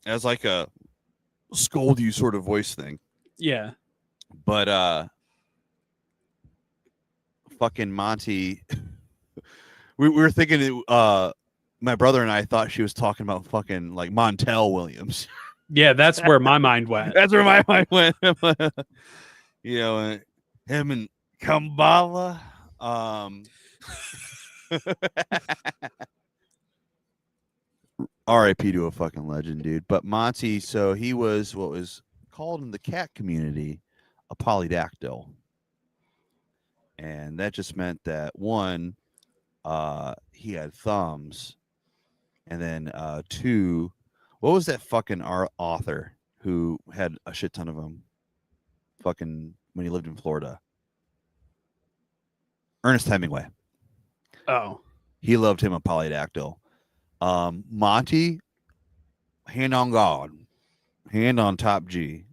as like a scold you sort of voice thing. Yeah. But fucking Monty, we were thinking my brother and I thought she was talking about fucking like Montel Williams. Yeah, that's where my mind went. That's where my mind went. You know, him and Kambala. R.I.P. to a fucking legend, dude. But Monty, so he was what was called in the cat community a polydactyl. And that just meant that one, he had thumbs. And then two, what was that fucking author who had a shit ton of them? Fucking when he lived in Florida. Ernest Hemingway. Oh. He loved him a polydactyl. Monty, hand on God, hand on top G,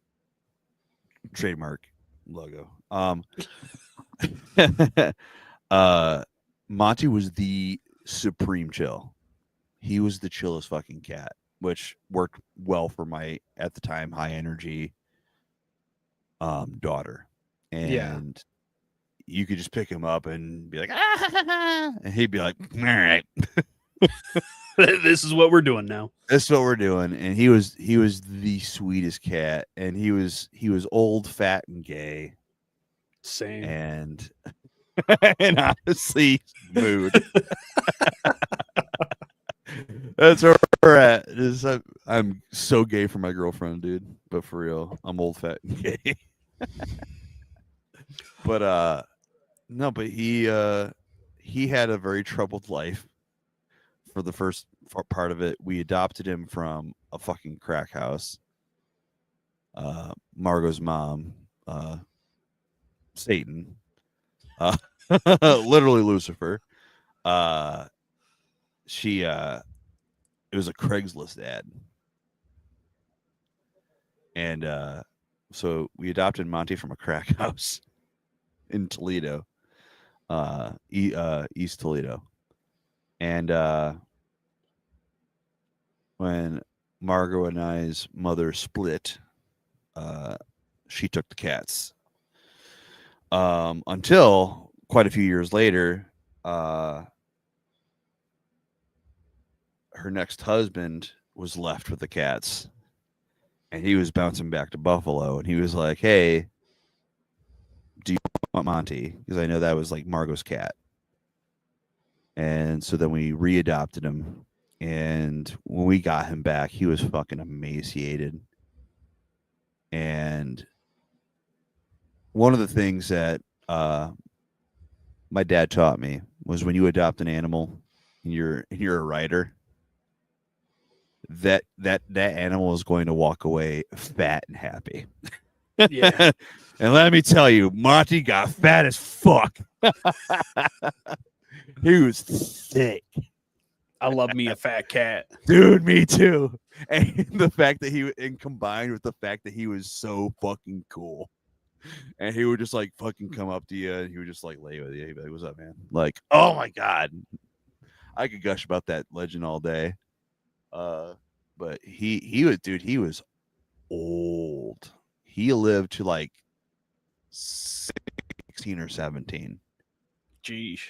trademark logo. Monty was the supreme chill. He was the chillest fucking cat, which worked well for my, at the time, high energy daughter. And you could just pick him up and be like, ah, and he'd be like, all right. This is what we're doing now. This is what we're doing. And he was the sweetest cat. And he was old, fat, and gay. Same. And and honestly, mood. That's where we're at. I'm so gay for my girlfriend, dude. But for real, I'm old, fat, and gay. But no, but he had a very troubled life. For the first part of it, we adopted him from a fucking crack house. Margot's mom, Satan, literally Lucifer. She it was a Craigslist ad, and so we adopted Monty from a crack house in Toledo, East Toledo, and when Margot and I's mother split, she took the cats. Until quite a few years later, her next husband was left with the cats, and he was bouncing back to Buffalo, and he was like, hey, do you want Monty? Because I know that was like Margot's cat. And so then we readopted him. And when we got him back, he was fucking emaciated. And one of the things that my dad taught me was when you adopt an animal and you're a writer, that animal is going to walk away fat and happy. Yeah. And let me tell you, Monty got fat as fuck. He was thick. I love me a fat cat. Dude, me too. And the fact that and combined with the fact that he was so fucking cool. And he would just like fucking come up to you and he would just like lay with you. He'd be like, what's up, man? Like, oh my God. I could gush about that legend all day. But he was old. He lived to like 16 or 17. Jeez.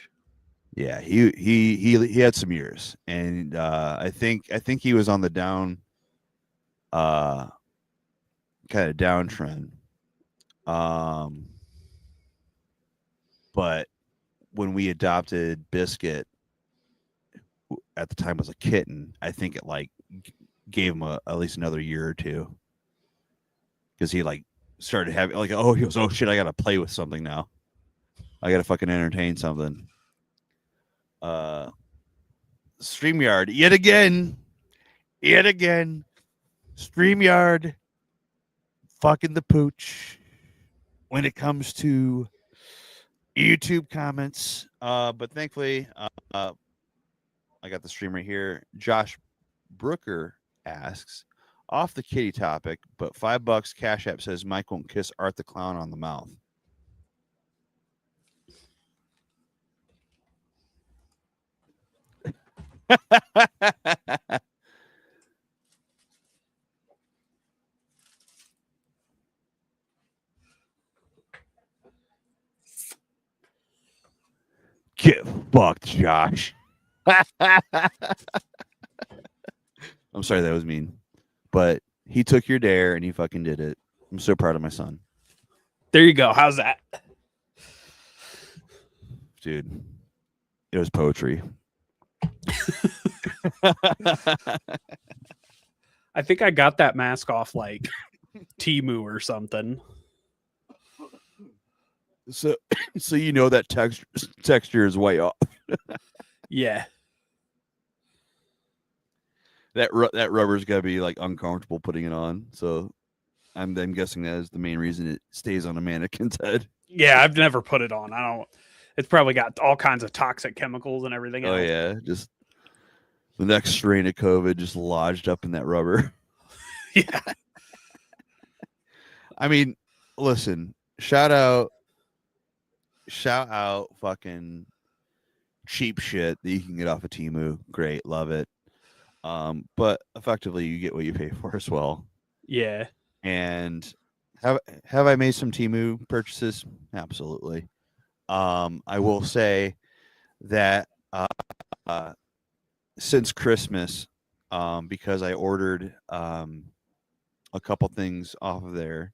Yeah, he had some years, and I think he was on the down, kind of downtrend. But when we adopted Biscuit, at the time was a kitten, I think it like gave him at least another year or two, because he like started having like, oh, he goes, oh shit, I gotta play with something now. I gotta fucking entertain something. StreamYard yet again. StreamYard fucking the pooch when it comes to YouTube comments. But thankfully, I got the stream right here. Josh Brooker asks, off the kitty topic, but $5 Cash App says Mike won't kiss Art the Clown on the mouth. Get fucked, Josh. I'm sorry that was mean, but he took your dare and he fucking did it. I'm so proud of my son. There you go. How's that? Dude, it was poetry. I think I got that mask off like Temu or something. So you know that texture is way off. Yeah. That rubber's got to be like uncomfortable putting it on. So I'm guessing that is the main reason it stays on a mannequin's head. Yeah, I've never put it on. I don't. It's probably got all kinds of toxic chemicals and everything else. Oh yeah, just the next strain of COVID just lodged up in that rubber. Yeah. I mean, listen, shout out fucking cheap shit that you can get off of Temu. Great, love it. But effectively you get what you pay for as well. Yeah. And have I made some Temu purchases? Absolutely. I will say that since Christmas, because I ordered a couple things off of there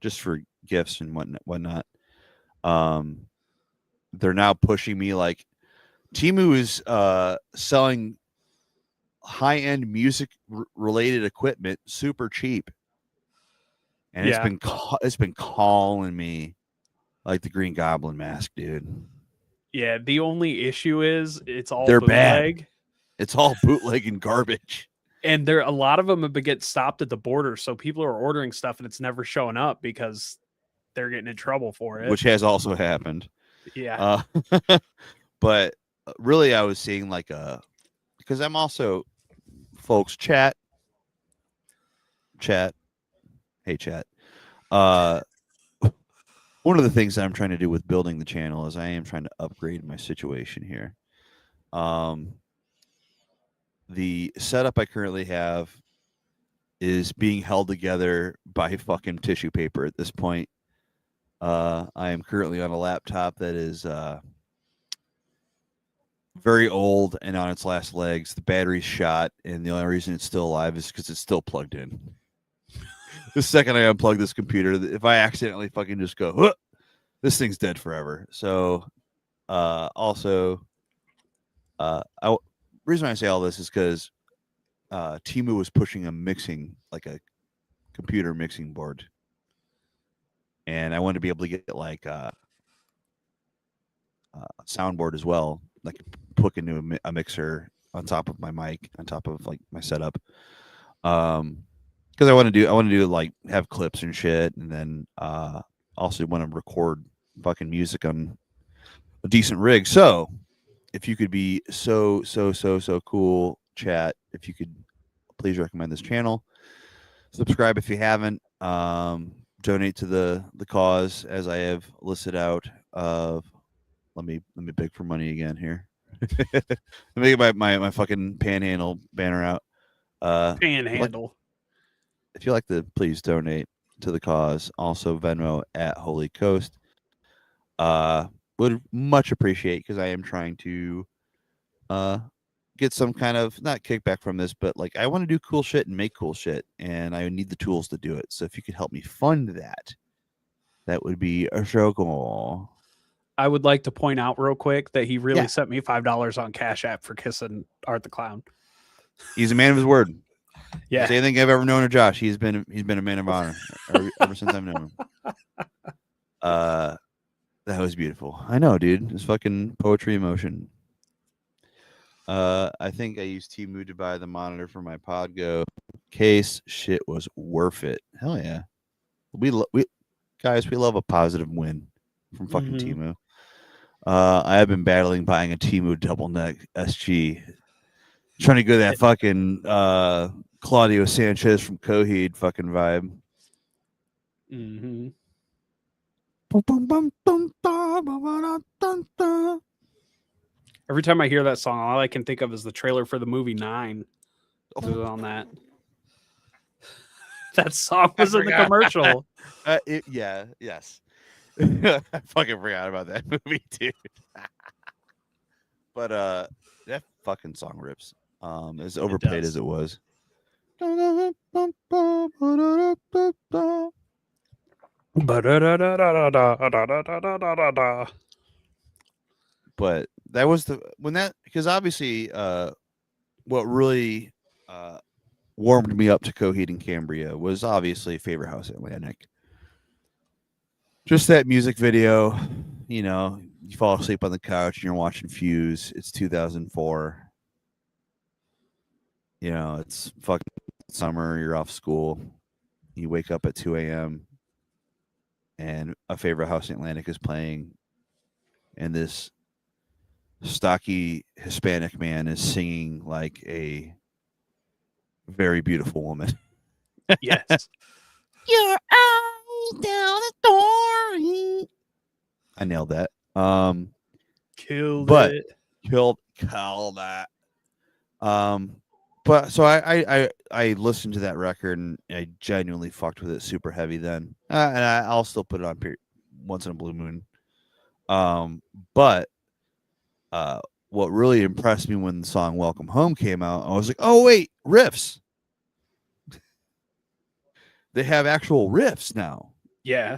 just for gifts and whatnot. They're now pushing me like Temu is selling high-end music related equipment super cheap. And it's been calling me like the Green Goblin mask, dude. Yeah, the only issue is it's all They're bootleg. bad. It's all bootleg and garbage. And a lot of them have been getting stopped at the border, so people are ordering stuff and it's never showing up because they're getting in trouble for it. Which has also happened. Yeah. But really I was seeing like because I'm also folks chat. Hey chat. One of the things that I'm trying to do with building the channel is I am trying to upgrade my situation here. The setup I currently have is being held together by fucking tissue paper at this point. I am currently on a laptop that is very old and on its last legs. The battery's shot, and the only reason it's still alive is because it's still plugged in. The second I unplug this computer, if I accidentally fucking just go, huh, this thing's dead forever. So, reason I say all this is because Temu was pushing a computer mixing board, and I wanted to be able to get like a soundboard as well, like hook into a mixer on top of my mic, on top of like my setup. Because I want to do like have clips and shit, and then also want to record fucking music on a decent rig. So if you could be so cool, chat, if you could please recommend this channel, subscribe if you haven't, donate to the cause as I have listed out. Let me beg for money again here. Let me get my fucking panhandle banner out. Panhandle. If you like to, please donate to the cause. Also Venmo at Holy Coast. Would much appreciate, because I am trying to get some kind of not kickback from this, but like I want to do cool shit and make cool shit, and I need the tools to do it. So if you could help me fund that, that would be a so cool. I would like to point out real quick that he really sent me $5 on Cash App for kissing Art the Clown. He's a man of his word. Yeah. If anything I've ever known of Josh, he's been a man of honor ever since I've known him. That was beautiful. I know, dude. It's fucking poetry emotion. I think I used Temu to buy the monitor for my Podgo case. Shit was worth it. Hell yeah. We guys, we love a positive win from fucking Temu. I have been battling buying a Temu double neck SG Trying to go that fucking Claudio Sanchez from Coheed fucking vibe. Mm-hmm. Every time I hear that song, all I can think of is the trailer for the movie 9. It was on that. That song was in the commercial. Yes. I fucking forgot about that movie, dude. But that fucking song rips. As overplayed as it was. But that was because obviously what really warmed me up to Coheed and Cambria was obviously Favorite House Atlantic. Just that music video, you know, you fall asleep on the couch and you're watching Fuse. It's 2004. You know, it's fucking summer. You're off school. You wake up at 2 a.m. and A Favorite House Atlantic is playing, and this stocky Hispanic man is singing like a very beautiful woman. Yes. Your eyes down the door. I nailed that. Killed But it. killed that. But so I listened to that record and I genuinely fucked with it super heavy then. And I'll still put it on once in a blue moon. But what really impressed me when the song Welcome Home came out, I was like, oh wait, riffs. They have actual riffs now. Yeah.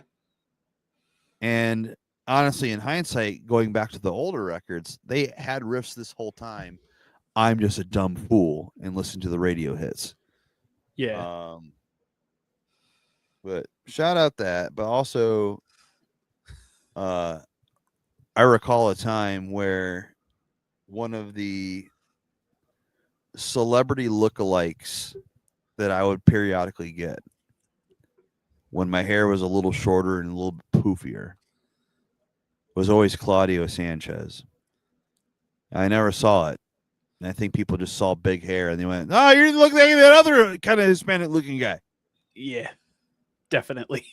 And honestly, in hindsight, going back to the older records, they had riffs this whole time. I'm just a dumb fool and listen to the radio hits. Yeah. But shout out that. But also, I recall a time where one of the celebrity lookalikes that I would periodically get when my hair was a little shorter and a little poofier was always Claudio Sanchez. I never saw it. And I think people just saw big hair and they went, oh, you look like that other kind of Hispanic looking guy. Yeah. Definitely.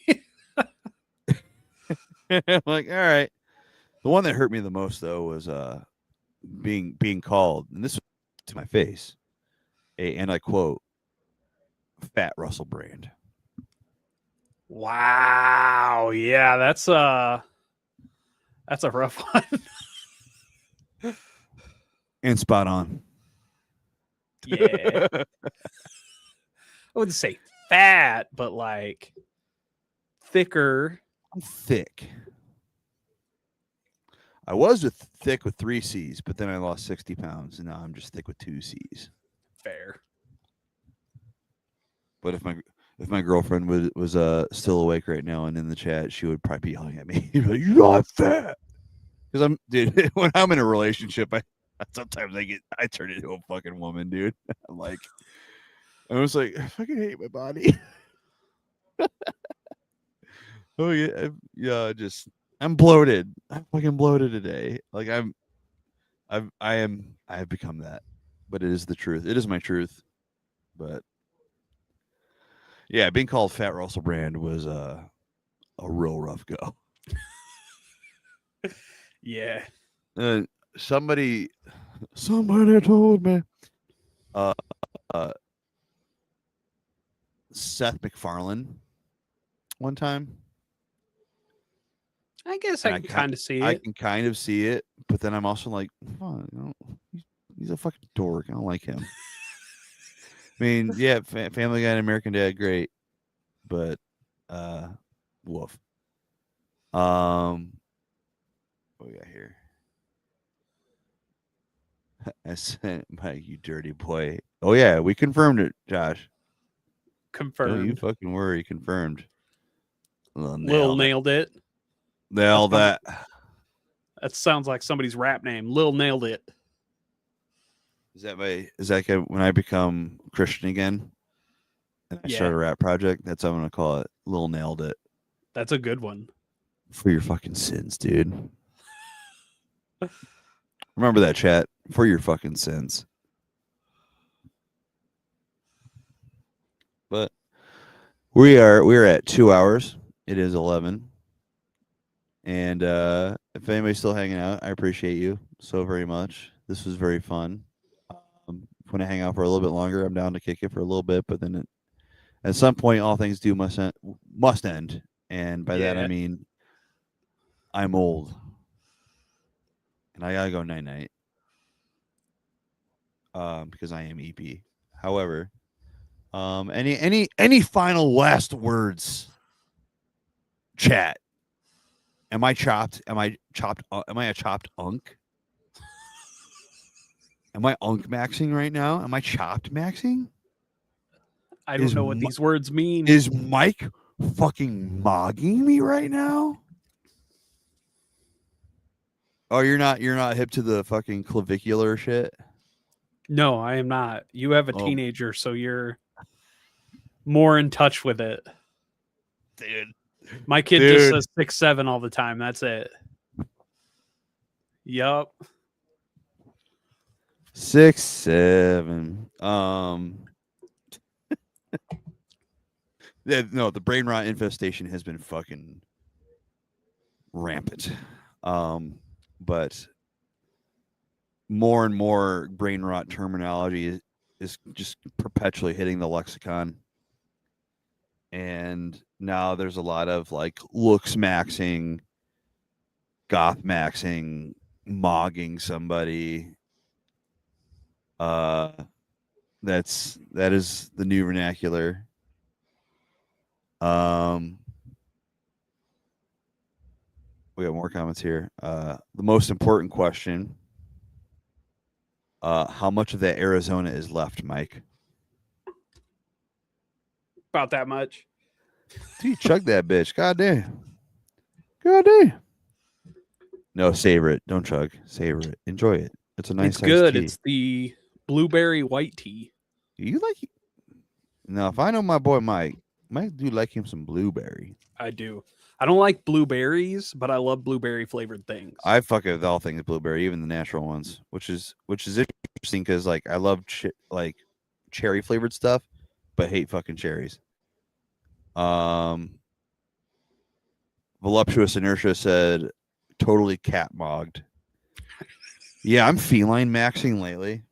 I'm like, all right. The one that hurt me the most though was being called, and this was to my face, and I quote, Fat Russell Brand. Wow. Yeah, that's a rough one. And spot on. Yeah. I wouldn't say fat, but like thicker. I'm thick. I was thick with 3 C's, but then I lost 60 pounds, and now I'm just thick with 2 C's. Fair. But if my girlfriend was still awake right now and in the chat, she would probably be yelling at me. You're like, you're not fat. Because dude, when I'm in a relationship, sometimes I turn into a fucking woman, dude. I was like, I fucking hate my body. Oh yeah, I'm bloated. I'm fucking bloated today. Like I have become that. But it is the truth. It is my truth. But yeah, being called Fat Russell Brand was a real rough go. Yeah. Somebody told me Seth MacFarlane one time. I guess I can kind of see it. I can kind of see it, but then I'm also like, oh, he's a fucking dork. I don't like him. I mean, yeah, Family Guy and American Dad, great, but woof. What we got here? I sent Mike, you dirty boy. Oh yeah, we confirmed it, Josh. Confirmed. Don't you fucking worry, confirmed. Lil nailed it. Nailed that. That sounds like somebody's rap name. Lil nailed it. Is that when I become Christian again and I start a rap project? That's what I'm gonna call it. Lil nailed it. That's a good one. For your fucking sins, dude. Remember that, chat. For your fucking sins. We're at 2 hours. It is 11. And if anybody's still hanging out, I appreciate you so very much. This was very fun. If you want to hang out for a little bit longer, I'm down to kick it for a little bit, but then at some point, all things do must end. And by that, I mean I'm old. And I gotta go night-night. Because I am EP. However, any final last words? Chat. Am I chopped? Am I chopped? Am I a chopped unk? Am I unk maxing right now? Am I chopped maxing? I don't know what these words mean. Is Mike fucking mogging me right now? Oh, you're not hip to the fucking clavicular shit? No, I am not. You have a teenager, so you're more in touch with it. Dude. My kid just says 6'7" all the time. That's it. Yup. 6'7". No, the brain rot infestation has been fucking rampant. But more and more brain rot terminology is just perpetually hitting the lexicon. And now there's a lot of like looks maxing, goth maxing, mogging somebody. That is the new vernacular. We got more comments here. The most important question: how much of that Arizona is left, Mike? About that much. Dude, chug that bitch. God damn. God damn. No, savor it. Don't chug. Savor it. Enjoy it. It's a nice. It's good. Tea. It's the blueberry white tea. You like it? Now, if I know my boy Mike do like him some blueberry. I do. I don't like blueberries, but I love blueberry flavored things. I fuck it with all things blueberry, even the natural ones, which is interesting because like I love like cherry flavored stuff, but hate fucking cherries. Voluptuous Inertia said, totally cat mogged. Yeah, I'm feline maxing lately.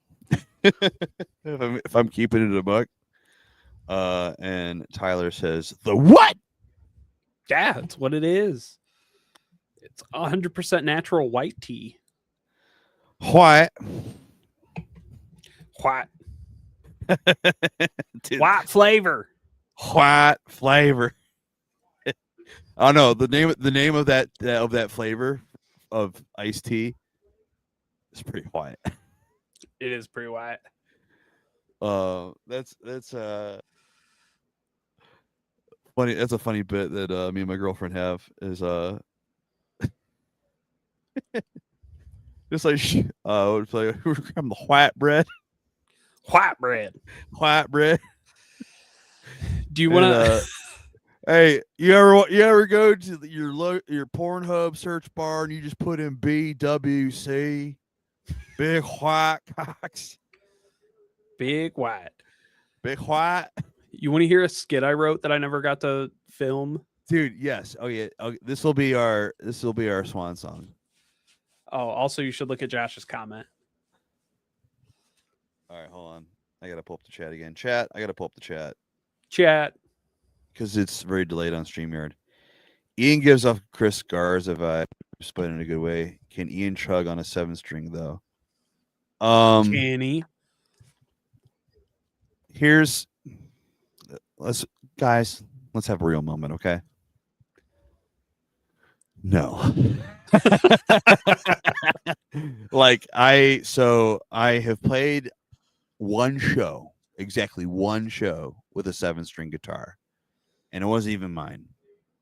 if I'm keeping it a buck. And Tyler says, the what? Yeah, that's what it is. It's 100% natural white tea. What? White. White flavor. White flavor. Oh no, the name of that flavor of iced tea is pretty white. It is pretty white. That's funny. That's a funny bit that me and my girlfriend have is just like it's like we're grabbing the white bread. White bread. White bread. Do you want to? Hey, you ever go to your Pornhub search bar and you just put in BWC, big white cocks, Big white. big white, You want to hear a skit I wrote that I never got to film? dude? Yes. Oh yeah. Okay. This will be our swan song. Oh, also you should look at Josh's comment. All right, hold on. I gotta pull up the chat again. Chat. I gotta pull up the chat. Chat. Because it's very delayed on StreamYard. Ian gives off Chris Garza vibe, but in a good way. Can Ian chug on a 7-string though? Kenny. Let's have a real moment, okay? No. I have played exactly one show with a 7-string guitar. And it wasn't even mine.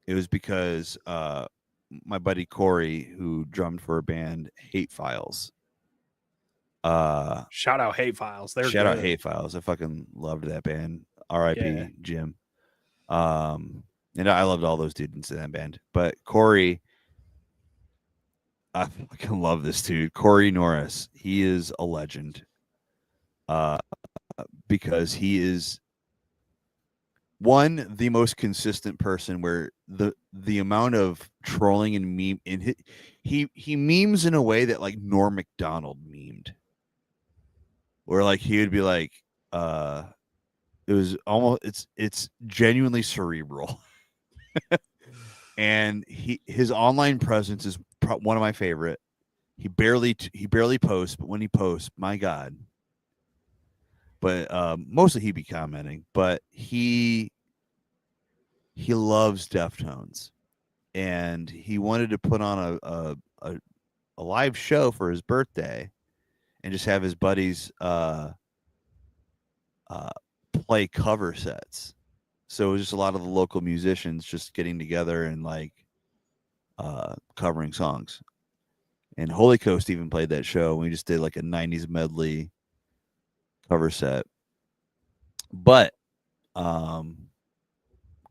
It was because my buddy Corey, who drummed for a band, Hate Files. Shout out Hate Files. Shout out Hate Files. I fucking loved that band. R.I.P. Yeah. Jim. And I loved all those dudes in that band. But Corey, I fucking love this dude. Corey Norris. He is a legend. Because he is the most consistent person where the amount of trolling and meme in he memes in a way that like Norm Macdonald memed, where like he would be like, it was almost it's genuinely cerebral, and his online presence is one of my favorite. He barely posts, but when he posts, my God. But mostly he'd be commenting, but he loves Deftones, and he wanted to put on a live show for his birthday, and just have his buddies play cover sets. So it was just a lot of the local musicians just getting together and like covering songs. And Holy Coast even played that show. We just did like a 90s medley cover set. But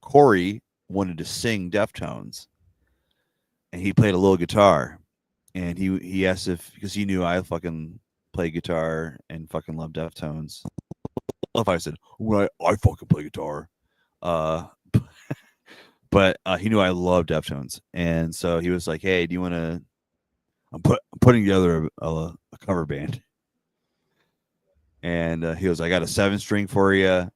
Corey wanted to sing Deftones, and he played a little guitar, and he asked because he knew I fucking play guitar and fucking love Deftones. If I said, well, I fucking play guitar, but he knew I love Deftones, and so he was like, hey, do you want to, I'm putting together a cover band. And he was, I got a 7-string for you.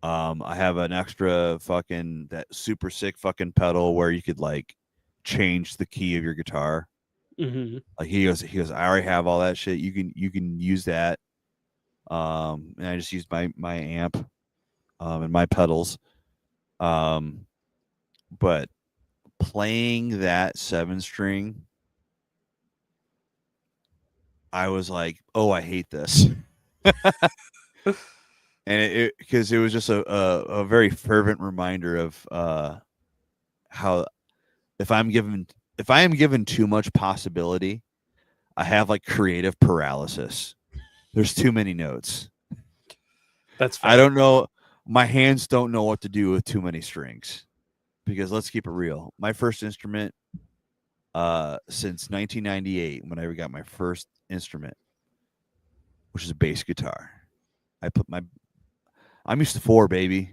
I have an extra fucking that super sick fucking pedal where you could like change the key of your guitar. Mm-hmm. Like he goes, I already have all that shit. You can use that. And I just used my amp, and my pedals. But playing that 7-string, I was like, oh, I hate this. And because it was just a very fervent reminder of how if I am given too much possibility, I have like creative paralysis. There's too many notes. That's fair. I don't know. My hands don't know what to do with too many strings, because let's keep it real. My first instrument since 1998, when I got my first instrument, which is a bass guitar. I'm used to 4, baby.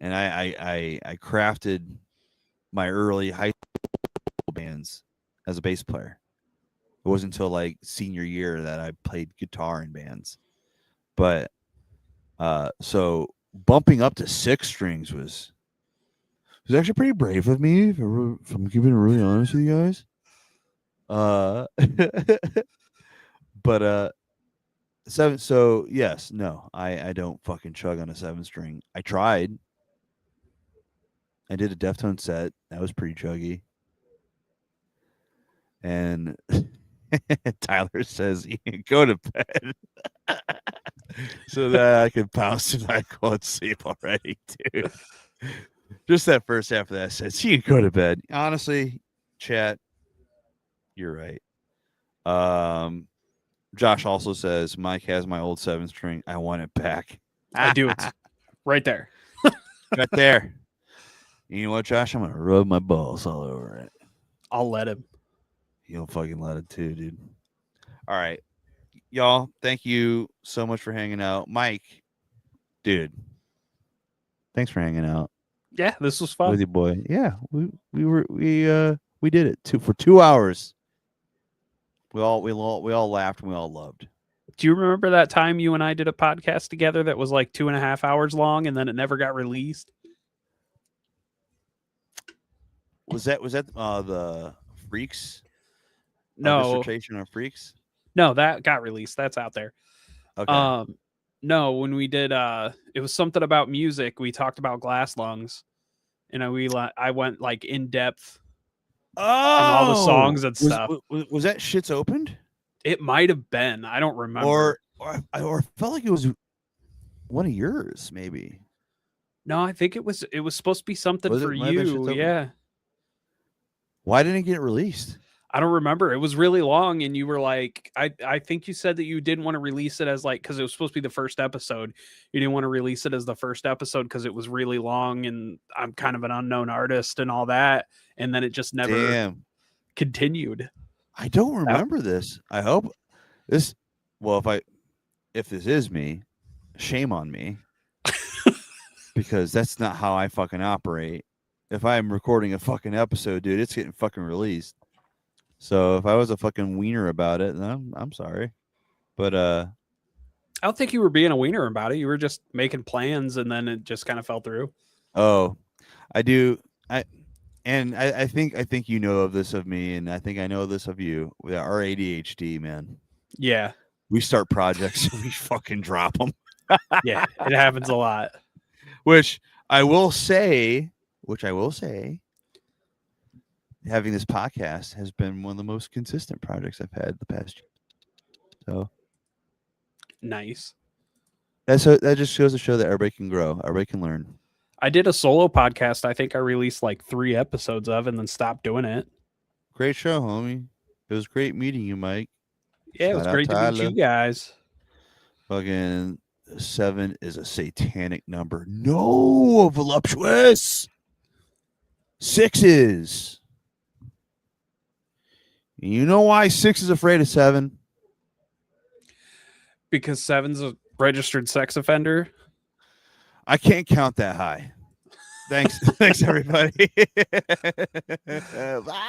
And I crafted my early high school bands as a bass player. It wasn't until like senior year that I played guitar in bands. But so bumping up to 6 strings was actually pretty brave of me, if I'm keeping it really honest with you guys. But 7. So yes, no, I don't fucking chug on a 7-string. I tried. I did a Deftone set. That was pretty chuggy. And Tyler says you can go to bed. So that I could pounce to I go to sleep already, dude. Just that first half of that says you can go to bed. Honestly, chat, you're right. Josh also says Mike has my old 7-string. I want it back. I do. It's right there. Right there. You know what, Josh? I'm gonna rub my balls all over it. I'll let him. You'll fucking let it too, dude. All right, y'all. Thank you so much for hanging out, Mike. Dude, thanks for hanging out. Yeah, this was fun. With you, boy. Yeah, we did it for 2 hours. We all laughed and we all loved. Do you remember that time you and I did a podcast together that was like 2.5 hours long and then it never got released? Was that the Freaks? No, Dissertation on Freaks. no, that got released. That's out there. Okay. No, when we did, it was something about music. We talked about Glass Lungs, and I went like in depth on all the songs and stuff. Was that Shit's Opened? It might have been. I don't remember. Or felt like it was one of yours, maybe. No, I think it was supposed to be something for you. Yeah. Why didn't it get released? I don't remember. It was really long, and you were like, I think you said that you didn't want to release it as like, because it was supposed to be the first episode. You didn't want to release it as the first episode because it was really long, and I'm kind of an unknown artist and all that. And then it just never continued. I don't remember this. I hope this. Well, if this is me, shame on me. because that's not how I fucking operate. If I'm recording a fucking episode, dude, it's getting fucking released. So if I was a fucking wiener about it, then I'm sorry. But I don't think you were being a wiener about it. You were just making plans, and then it just kind of fell through. oh, I do. I think you know of this of me, and I think I know this of you. With our ADHD, man. Yeah, We start projects and we fucking drop them. yeah, it happens a lot. Which I will say, having this podcast has been one of the most consistent projects I've had the past year. So Nice. that just goes to show that everybody can grow, everybody can learn. I did a solo podcast. I think I released like 3 episodes of, and then stopped doing it. Great show, homie. It was great meeting you, Mike. Yeah, it was Shout out great to meet Tyler. you guys. Fucking 7 is a satanic number. No, voluptuous. 6 is. You know why 6 is afraid of 7? Because 7's a registered sex offender. I can't count that high. Thanks, everybody. Bye.